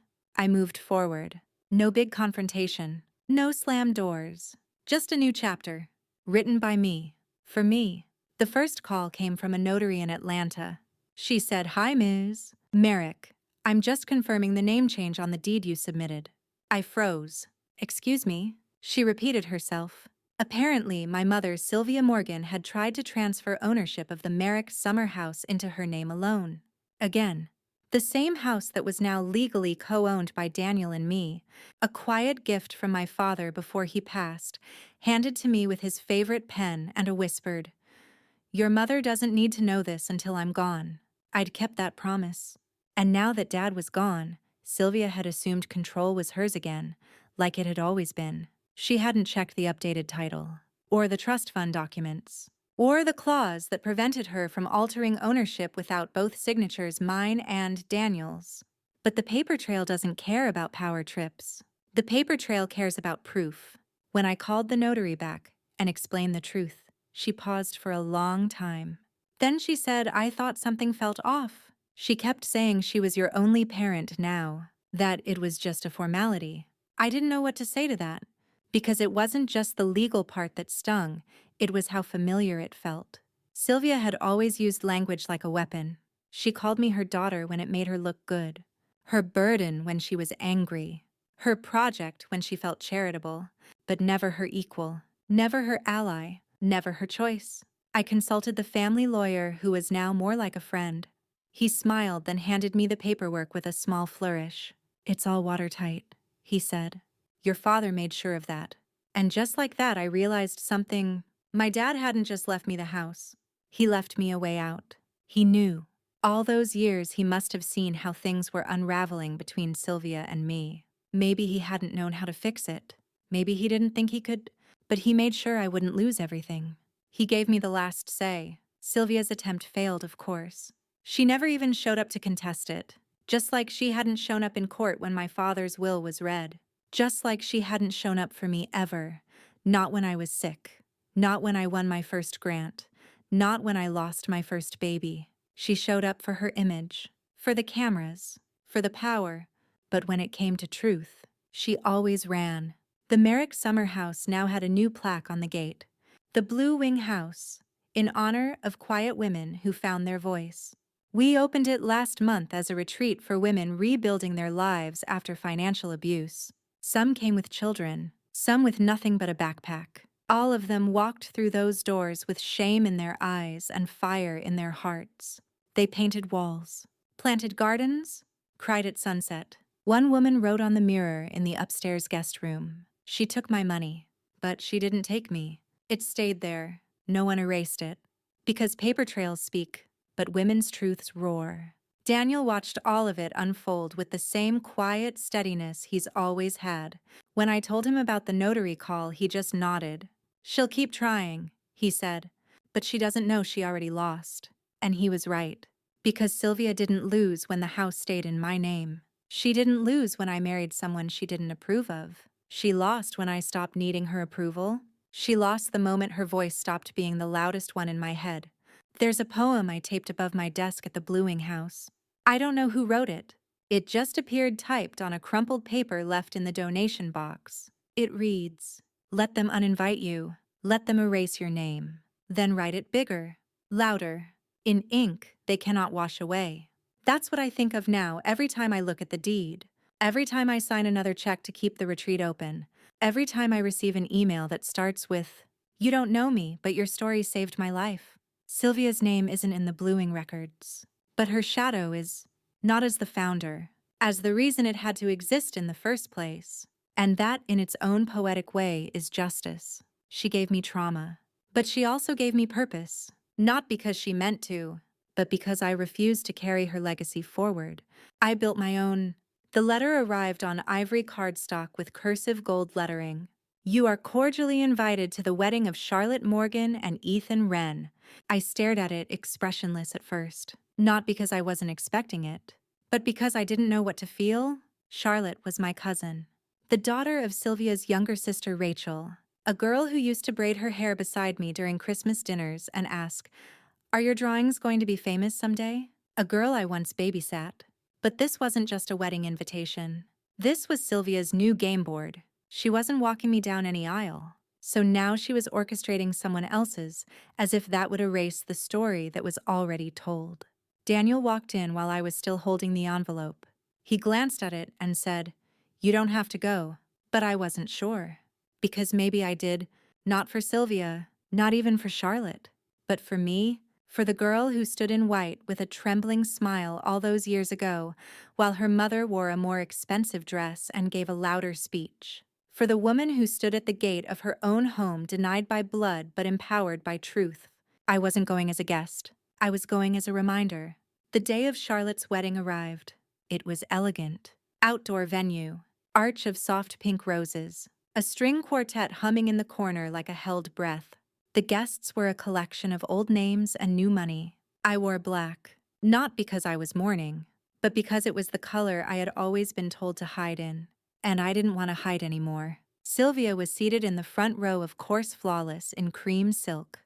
moved forward. No big confrontation, no slammed doors, just a new chapter, written by me, for me. The first call came from a notary in Atlanta. She said, "Hi, Ms. Merrick. I'm just confirming the name change on the deed you submitted." I froze. "Excuse me?" She repeated herself. Apparently, my mother, Sylvia Morgan, had tried to transfer ownership of the Merrick summer house into her name alone. Again. The same house that was now legally co-owned by Daniel and me, a quiet gift from my father before he passed, handed to me with his favorite pen and a whispered, "Your mother doesn't need to know this until I'm gone." I'd kept that promise. And now that Dad was gone, Sylvia had assumed control was hers again, like it had always been. She hadn't checked the updated title, or the trust fund documents, or the clause that prevented her from altering ownership without both signatures, mine and Daniel's. But the paper trail doesn't care about power trips. The paper trail cares about proof. When I called the notary back and explained the truth, she paused for a long time. Then she said, "I thought something felt off." She kept saying she was your only parent now, that it was just a formality. I didn't know what to say to that, because it wasn't just the legal part that stung, it was how familiar it felt. Sylvia had always used language like a weapon. She called me her daughter when it made her look good, her burden when she was angry, her project when she felt charitable, but never her equal, never her ally, never her choice. I consulted the family lawyer, who was now more like a friend. He smiled, then handed me the paperwork with a small flourish. "It's all watertight," he said. "Your father made sure of that." And just like that, I realized something. My dad hadn't just left me the house. He left me a way out. He knew. All those years, he must have seen how things were unraveling between Sylvia and me. Maybe he hadn't known how to fix it. Maybe he didn't think he could, but he made sure I wouldn't lose everything. He gave me the last say. Sylvia's attempt failed, of course. She never even showed up to contest it. Just like she hadn't shown up in court when my father's will was read. Just like she hadn't shown up for me ever. Not when I was sick. Not when I won my first grant. Not when I lost my first baby. She showed up for her image, for the cameras, for the power. But when it came to truth, she always ran. The Merrick Summer House now had a new plaque on the gate. The Blue Wing House, in honor of quiet women who found their voice. We opened it last month as a retreat for women rebuilding their lives after financial abuse. Some came with children, some with nothing but a backpack. All of them walked through those doors with shame in their eyes and fire in their hearts. They painted walls, planted gardens, cried at sunset. One woman wrote on the mirror in the upstairs guest room, "She took my money, but she didn't take me." It stayed there. No one erased it. Because paper trails speak, but women's truths roar. Daniel watched all of it unfold with the same quiet steadiness he's always had. When I told him about the notary call, he just nodded. "She'll keep trying," he said. "But she doesn't know she already lost." And he was right. Because Sylvia didn't lose when the house stayed in my name. She didn't lose when I married someone she didn't approve of. She lost when I stopped needing her approval. She lost the moment her voice stopped being the loudest one in my head. There's a poem I taped above my desk at the Bluing House. I don't know who wrote it. It just appeared typed on a crumpled paper left in the donation box. It reads, "Let them uninvite you. Let them erase your name. Then write it bigger, louder, in ink they cannot wash away." That's what I think of now every time I look at the deed. Every time I sign another check to keep the retreat open. Every time I receive an email that starts with, "You don't know me, but your story saved my life." Sylvia's name isn't in the Bluing records, but her shadow is, not as the founder, as the reason it had to exist in the first place. And that, in its own poetic way, is justice. She gave me trauma, but she also gave me purpose. Not because she meant to, but because I refused to carry her legacy forward. I built my own. The letter arrived on ivory cardstock with cursive gold lettering. "You are cordially invited to the wedding of Charlotte Morgan and Ethan Wren." I stared at it expressionless at first, not because I wasn't expecting it, but because I didn't know what to feel. Charlotte was my cousin, the daughter of Sylvia's younger sister Rachel, a girl who used to braid her hair beside me during Christmas dinners and ask, "Are your drawings going to be famous someday?" A girl I once babysat. But this wasn't just a wedding invitation. This was Sylvia's new game board. She wasn't walking me down any aisle. So now she was orchestrating someone else's, as if that would erase the story that was already told. Daniel walked in while I was still holding the envelope. He glanced at it and said, "You don't have to go." But I wasn't sure. Because maybe I did, not for Sylvia, not even for Charlotte, but for me. For the girl who stood in white with a trembling smile all those years ago, while her mother wore a more expensive dress and gave a louder speech. For the woman who stood at the gate of her own home, denied by blood but empowered by truth. I wasn't going as a guest. I was going as a reminder. The day of Charlotte's wedding arrived. It was elegant. Outdoor venue. Arch of soft pink roses. A string quartet humming in the corner like a held breath. The guests were a collection of old names and new money. I wore black, not because I was mourning, but because it was the color I had always been told to hide in. And I didn't want to hide anymore. Sylvia was seated in the front row of coarse flawless in cream silk.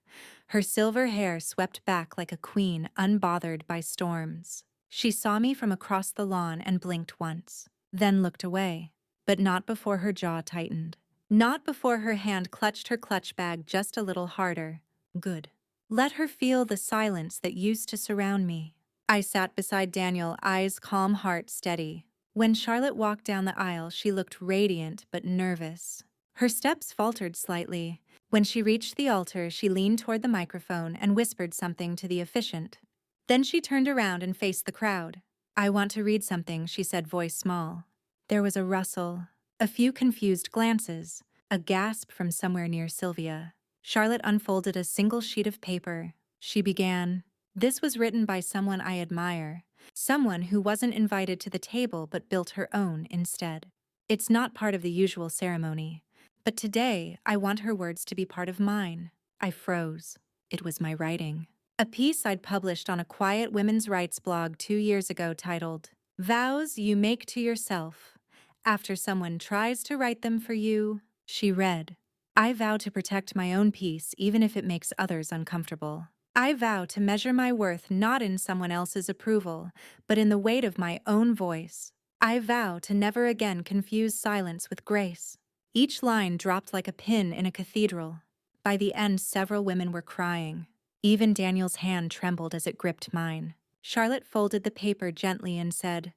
Her silver hair swept back like a queen unbothered by storms. She saw me from across the lawn and blinked once, then looked away, but not before her jaw tightened. Not before her hand clutched her clutch bag just a little harder. Good. Let her feel the silence that used to surround me. I sat beside Daniel, eyes calm, heart steady. When Charlotte walked down the aisle, she looked radiant but nervous. Her steps faltered slightly. When she reached the altar, she leaned toward the microphone and whispered something to the officiant. Then she turned around and faced the crowd. "I want to read something," she said, voice small. There was a rustle. A few confused glances, a gasp from somewhere near Sylvia. Charlotte unfolded a single sheet of paper. She began, "This was written by someone I admire, someone who wasn't invited to the table but built her own instead. It's not part of the usual ceremony, but today I want her words to be part of mine." I froze. It was my writing. A piece I'd published on a quiet women's rights blog 2 years ago titled, "Vows You Make to Yourself After Someone Tries to Write Them for You." She read, "I vow to protect my own peace even if it makes others uncomfortable. I vow to measure my worth not in someone else's approval, but in the weight of my own voice. I vow to never again confuse silence with grace." Each line dropped like a pin in a cathedral. By the end, several women were crying. Even Daniel's hand trembled as it gripped mine. Charlotte folded the paper gently and said,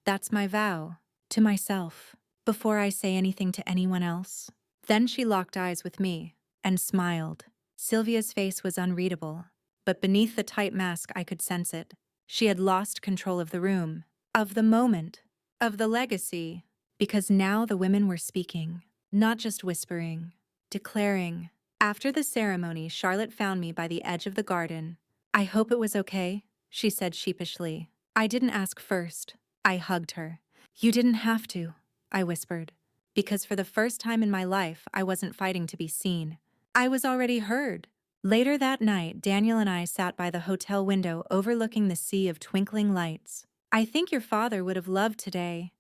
"That's my vow. To myself, before I say anything to anyone else." Then she locked eyes with me and smiled. Sylvia's face was unreadable, but beneath the tight mask I could sense it. She had lost control of the room, of the moment. Of the legacy. Because now the women were speaking, not just whispering, declaring. After the ceremony, Charlotte found me by the edge of the garden. I hope it was okay, she said sheepishly. I didn't ask first. I hugged her. You didn't have to, I whispered. Because for the first time in my life, I wasn't fighting to be seen. I was already heard. Later that night, Daniel and I sat by the hotel window overlooking the sea of twinkling lights. I think your father would have loved today,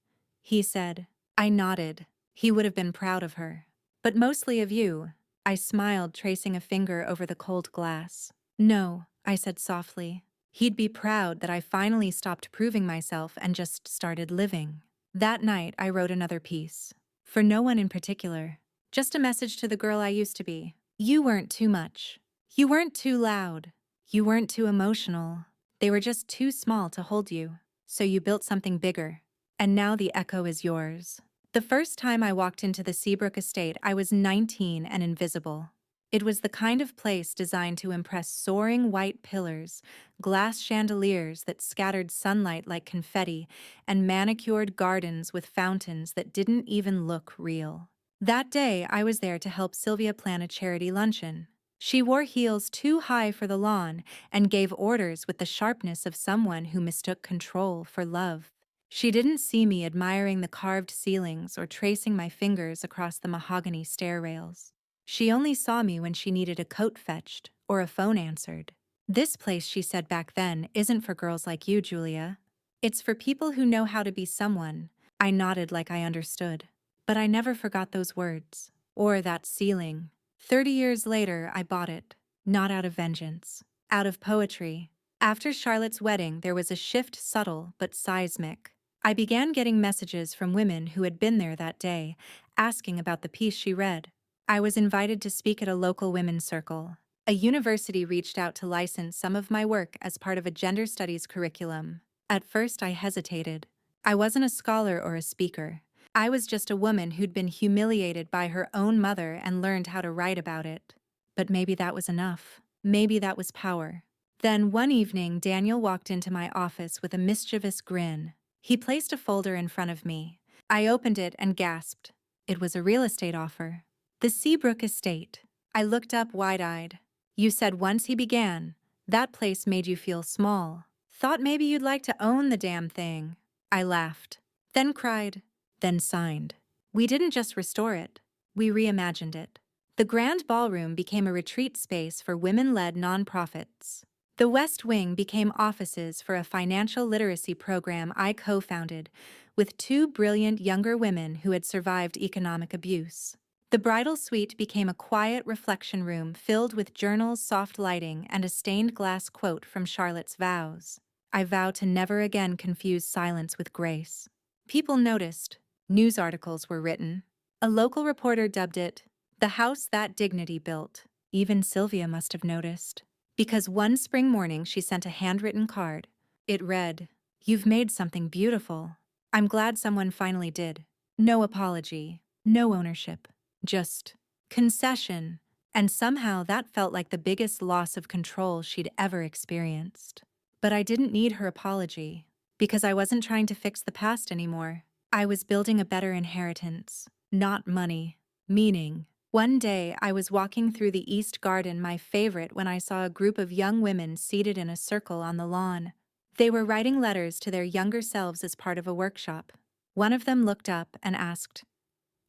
he said. I nodded. He would have been proud of her. But mostly of you. I smiled, tracing a finger over the cold glass. No, I said softly. He'd be proud that I finally stopped proving myself and just started living. That night, I wrote another piece. For no one in particular. Just a message to the girl I used to be. You weren't too much. You weren't too loud. You weren't too emotional. They were just too small to hold you. So you built something bigger. And now the echo is yours. The first time I walked into the Seabrook estate, I was 19 and invisible. It was the kind of place designed to impress soaring white pillars, glass chandeliers that scattered sunlight like confetti, and manicured gardens with fountains that didn't even look real. That day, I was there to help Sylvia plan a charity luncheon. She wore heels too high for the lawn and gave orders with the sharpness of someone who mistook control for love. She didn't see me admiring the carved ceilings or tracing my fingers across the mahogany stair rails. She only saw me when she needed a coat fetched or a phone answered. This place, she said back then, isn't for girls like you, Julia. It's for people who know how to be someone. I nodded like I understood. But I never forgot those words. Or that ceiling. 30 years later, I bought it. Not out of vengeance. Out of poetry. After Charlotte's wedding, there was a shift, subtle but seismic. I began getting messages from women who had been there that day, asking about the piece she read. I was invited to speak at a local women's circle. A university reached out to license some of my work as part of a gender studies curriculum. At first, I hesitated. I wasn't a scholar or a speaker. I was just a woman who'd been humiliated by her own mother and learned how to write about it. But maybe that was enough. Maybe that was power. Then one evening, Daniel walked into my office with a mischievous grin. He placed a folder in front of me. I opened it and gasped. It was a real estate offer. The Seabrook estate. I looked up wide-eyed. You said once, he began, that place made you feel small. Thought maybe you'd like to own the damn thing. I laughed. Then cried. Then signed. We didn't just restore it. We reimagined it. The Grand Ballroom became a retreat space for women-led nonprofits. The West Wing became offices for a financial literacy program I co-founded with two brilliant younger women who had survived economic abuse. The bridal suite became a quiet reflection room filled with journals, soft lighting, and a stained glass quote from Charlotte's vows. I vow to never again confuse silence with grace. People noticed. News articles were written. A local reporter dubbed it, "The house that dignity built." Even Sylvia must have noticed. Because one spring morning she sent a handwritten card. It read, "You've made something beautiful. I'm glad someone finally did. No apology, no ownership, just concession." And somehow that felt like the biggest loss of control she'd ever experienced. But I didn't need her apology, because I wasn't trying to fix the past anymore. I was building a better inheritance, not money, meaning. One day, I was walking through the East Garden, my favorite, when I saw a group of young women seated in a circle on the lawn. They were writing letters to their younger selves as part of a workshop. One of them looked up and asked,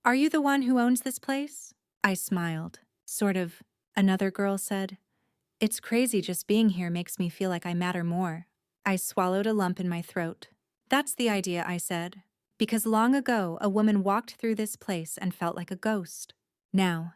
"Are you the one who owns this place?" I smiled. Sort of. Another girl said, "It's crazy, just being here makes me feel like I matter more." I swallowed a lump in my throat. That's the idea, I said. Because long ago, a woman walked through this place and felt like a ghost. Now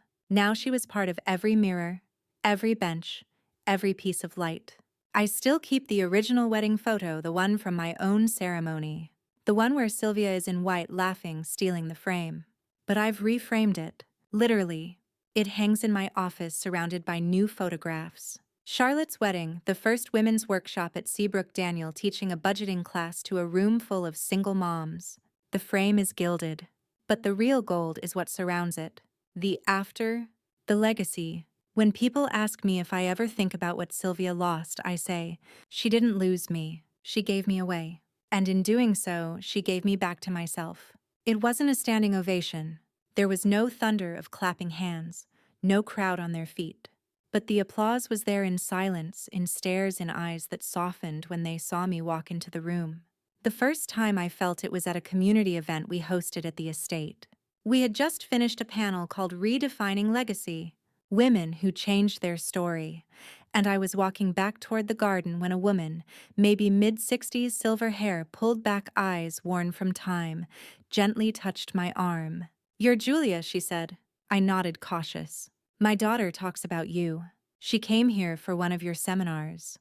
she was part of every mirror, every bench, every piece of light. I still keep the original wedding photo, the one from my own ceremony. The one where Sylvia is in white laughing, stealing the frame. But I've reframed it, literally. It hangs in my office surrounded by new photographs. Charlotte's wedding, the first women's workshop at Seabrook, Daniel teaching a budgeting class to a room full of single moms. The frame is gilded, but the real gold is what surrounds it. The after, the legacy. When people ask me if I ever think about what Sylvia lost, I say, she didn't lose me, she gave me away. And in doing so, she gave me back to myself. It wasn't a standing ovation. There was no thunder of clapping hands, no crowd on their feet. But the applause was there in silence, in stares in eyes that softened when they saw me walk into the room. The first time I felt it was at a community event we hosted at the estate. We had just finished a panel called Redefining Legacy, Women Who Changed Their Story, and I was walking back toward the garden when a woman, maybe mid-60s, silver hair, pulled back eyes worn from time, gently touched my arm. "You're Julia," she said. I nodded, cautious. "My daughter talks about you. She came here for one of your seminars."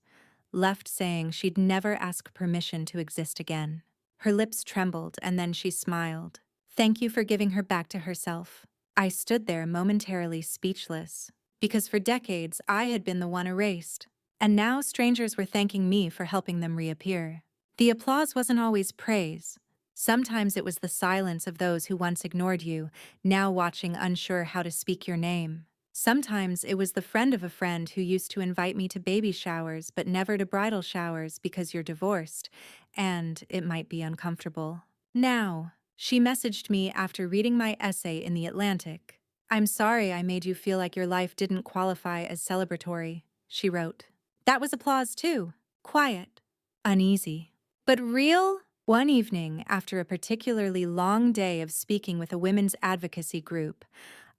Left saying she'd never ask permission to exist again. Her lips trembled and then she smiled. "Thank you for giving her back to herself." I stood there momentarily speechless, because for decades I had been the one erased, and now strangers were thanking me for helping them reappear. The applause wasn't always praise. Sometimes it was the silence of those who once ignored you, now watching unsure how to speak your name. Sometimes it was the friend of a friend who used to invite me to baby showers but never to bridal showers because you're divorced, and it might be uncomfortable. Now, she messaged me after reading my essay in The Atlantic. "I'm sorry I made you feel like your life didn't qualify as celebratory," she wrote. That was applause too. Quiet. Uneasy. But real? One evening, after a particularly long day of speaking with a women's advocacy group,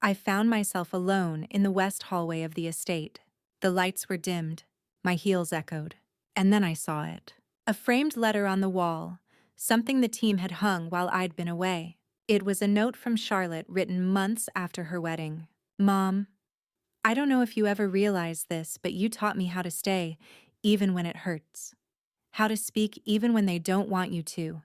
I found myself alone in the west hallway of the estate. The lights were dimmed. My heels echoed. And then I saw it. A framed letter on the wall, something the team had hung while I'd been away. It was a note from Charlotte written months after her wedding. "Mom, I don't know if you ever realized this, but you taught me how to stay, even when it hurts. How to speak even when they don't want you to,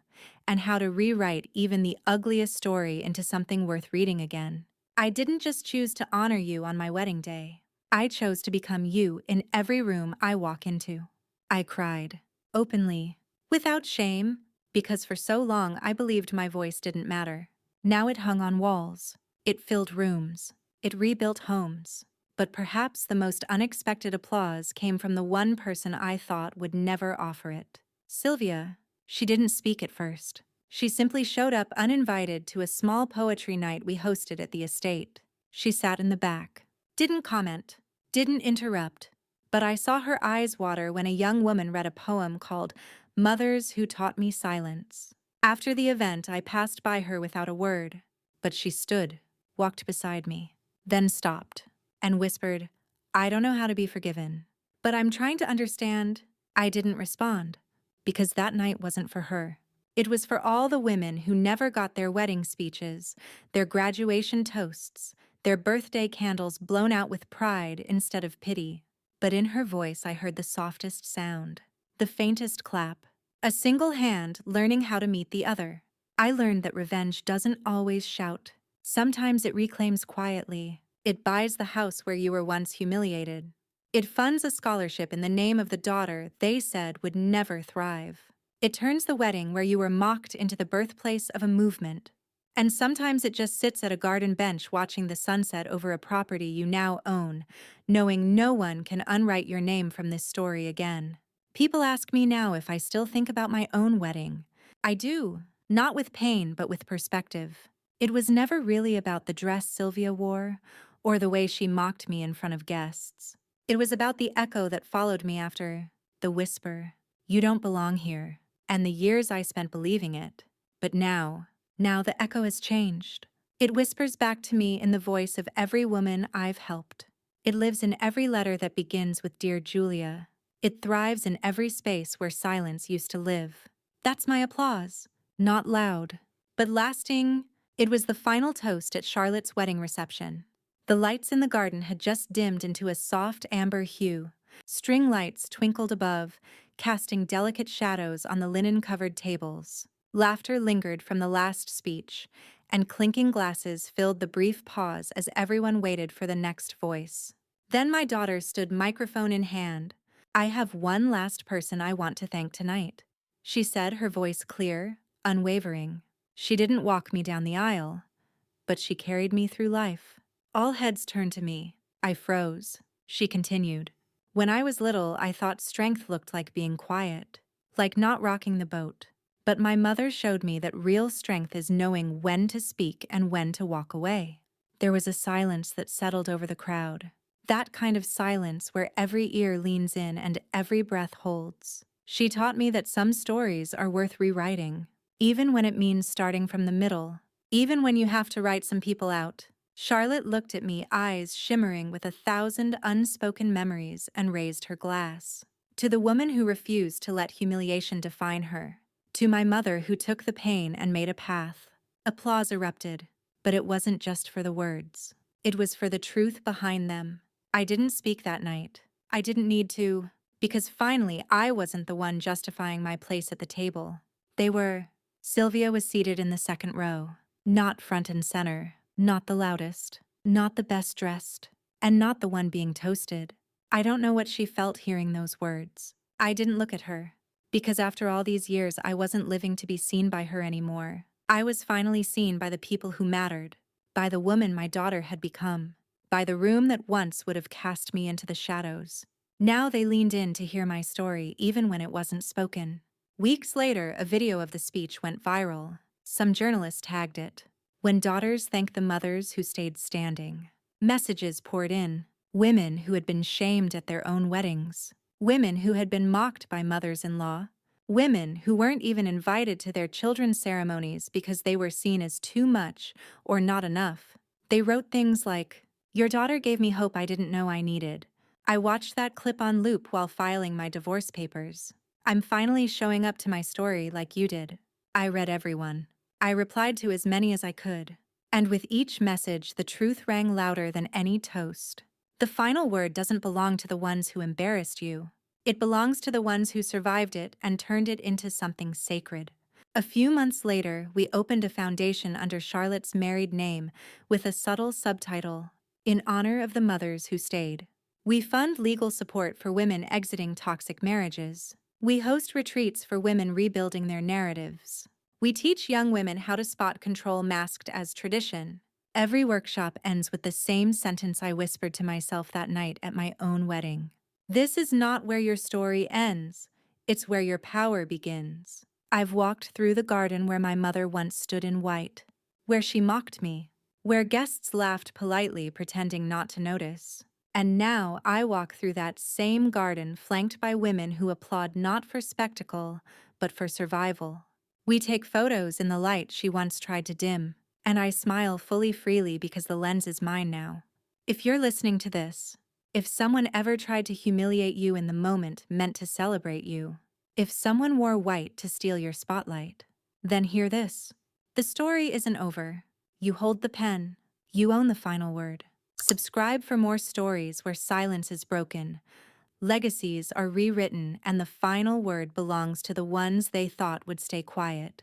and how to rewrite even the ugliest story into something worth reading again. I didn't just choose to honor you on my wedding day. I chose to become you in every room I walk into." I cried, openly, without shame, because for so long I believed my voice didn't matter. Now it hung on walls. It filled rooms. It rebuilt homes. But perhaps the most unexpected applause came from the one person I thought would never offer it. Sylvia. She didn't speak at first. She simply showed up uninvited to a small poetry night we hosted at the estate. She sat in the back. Didn't comment. Didn't interrupt. But I saw her eyes water when a young woman read a poem called "Mothers Who Taught Me Silence." After the event, I passed by her without a word. But she stood, walked beside me, then stopped, and whispered, "I don't know how to be forgiven, but I'm trying to understand." I didn't respond, because that night wasn't for her. It was for all the women who never got their wedding speeches, their graduation toasts, their birthday candles blown out with pride instead of pity. But in her voice I heard the softest sound, the faintest clap, a single hand learning how to meet the other. I learned that revenge doesn't always shout. Sometimes it reclaims quietly. It buys the house where you were once humiliated. It funds a scholarship in the name of the daughter they said would never thrive. It turns the wedding where you were mocked into the birthplace of a movement. And sometimes it just sits at a garden bench watching the sunset over a property you now own, knowing no one can unwrite your name from this story again. People ask me now if I still think about my own wedding. I do, not with pain but with perspective. It was never really about the dress Sylvia wore, or the way she mocked me in front of guests. It was about the echo that followed me after, the whisper, "You don't belong here," and the years I spent believing it. But now the echo has changed. It whispers back to me in the voice of every woman I've helped. It lives in every letter that begins with "Dear Julia." It thrives in every space where silence used to live. That's my applause. Not loud, but lasting. It was the final toast at Charlotte's wedding reception. The lights in the garden had just dimmed into a soft amber hue. String lights twinkled above, casting delicate shadows on the linen-covered tables. Laughter lingered from the last speech, and clinking glasses filled the brief pause as everyone waited for the next voice. Then my daughter stood microphone in hand. "I have one last person I want to thank tonight," she said, her voice clear, unwavering. She didn't walk me down the aisle, but she carried me through life. All heads turned to me. I froze. She continued. "When I was little, I thought strength looked like being quiet, like not rocking the boat. But my mother showed me that real strength is knowing when to speak and when to walk away. There was a silence that settled over the crowd. That kind of silence where every ear leans in and every breath holds. She taught me that some stories are worth rewriting, even when it means starting from the middle, even when you have to write some people out. Charlotte looked at me, eyes shimmering with 1,000 unspoken memories, and raised her glass. To the woman who refused to let humiliation define her. To my mother who took the pain and made a path. Applause erupted, but it wasn't just for the words. It was for the truth behind them. I didn't speak that night. I didn't need to, because finally I wasn't the one justifying my place at the table. They were. Sylvia was seated in the second row, not front and center, not the loudest, not the best dressed, and not the one being toasted. I don't know what she felt hearing those words. I didn't look at her, because after all these years I wasn't living to be seen by her anymore. I was finally seen by the people who mattered, by the woman my daughter had become, by the room that once would have cast me into the shadows. Now they leaned in to hear my story even when it wasn't spoken. Weeks later, a video of the speech went viral. Some journalists tagged it. When daughters thank the mothers who stayed standing. Messages poured in. Women who had been shamed at their own weddings. Women who had been mocked by mothers-in-law. Women who weren't even invited to their children's ceremonies because they were seen as too much or not enough. They wrote things like, "Your daughter gave me hope I didn't know I needed. I watched that clip on loop while filing my divorce papers. I'm finally showing up to my story like you did." I read everyone. I replied to as many as I could. And with each message, the truth rang louder than any toast. The final word doesn't belong to the ones who embarrassed you. It belongs to the ones who survived it and turned it into something sacred. A few months later, we opened a foundation under Charlotte's married name with a subtle subtitle, "In honor of the mothers who stayed." We fund legal support for women exiting toxic marriages. We host retreats for women rebuilding their narratives. We teach young women how to spot control masked as tradition. Every workshop ends with the same sentence I whispered to myself that night at my own wedding. This is not where your story ends. It's where your power begins. I've walked through the garden where my mother once stood in white, where she mocked me, where guests laughed politely, pretending not to notice. And now I walk through that same garden flanked by women who applaud not for spectacle, but for survival. We take photos in the light she once tried to dim, and I smile fully freely because the lens is mine now. If you're listening to this, if someone ever tried to humiliate you in the moment meant to celebrate you, if someone wore white to steal your spotlight, then hear this. The story isn't over. You hold the pen. You own the final word. Subscribe for more stories where silence is broken, legacies are rewritten, and the final word belongs to the ones they thought would stay quiet.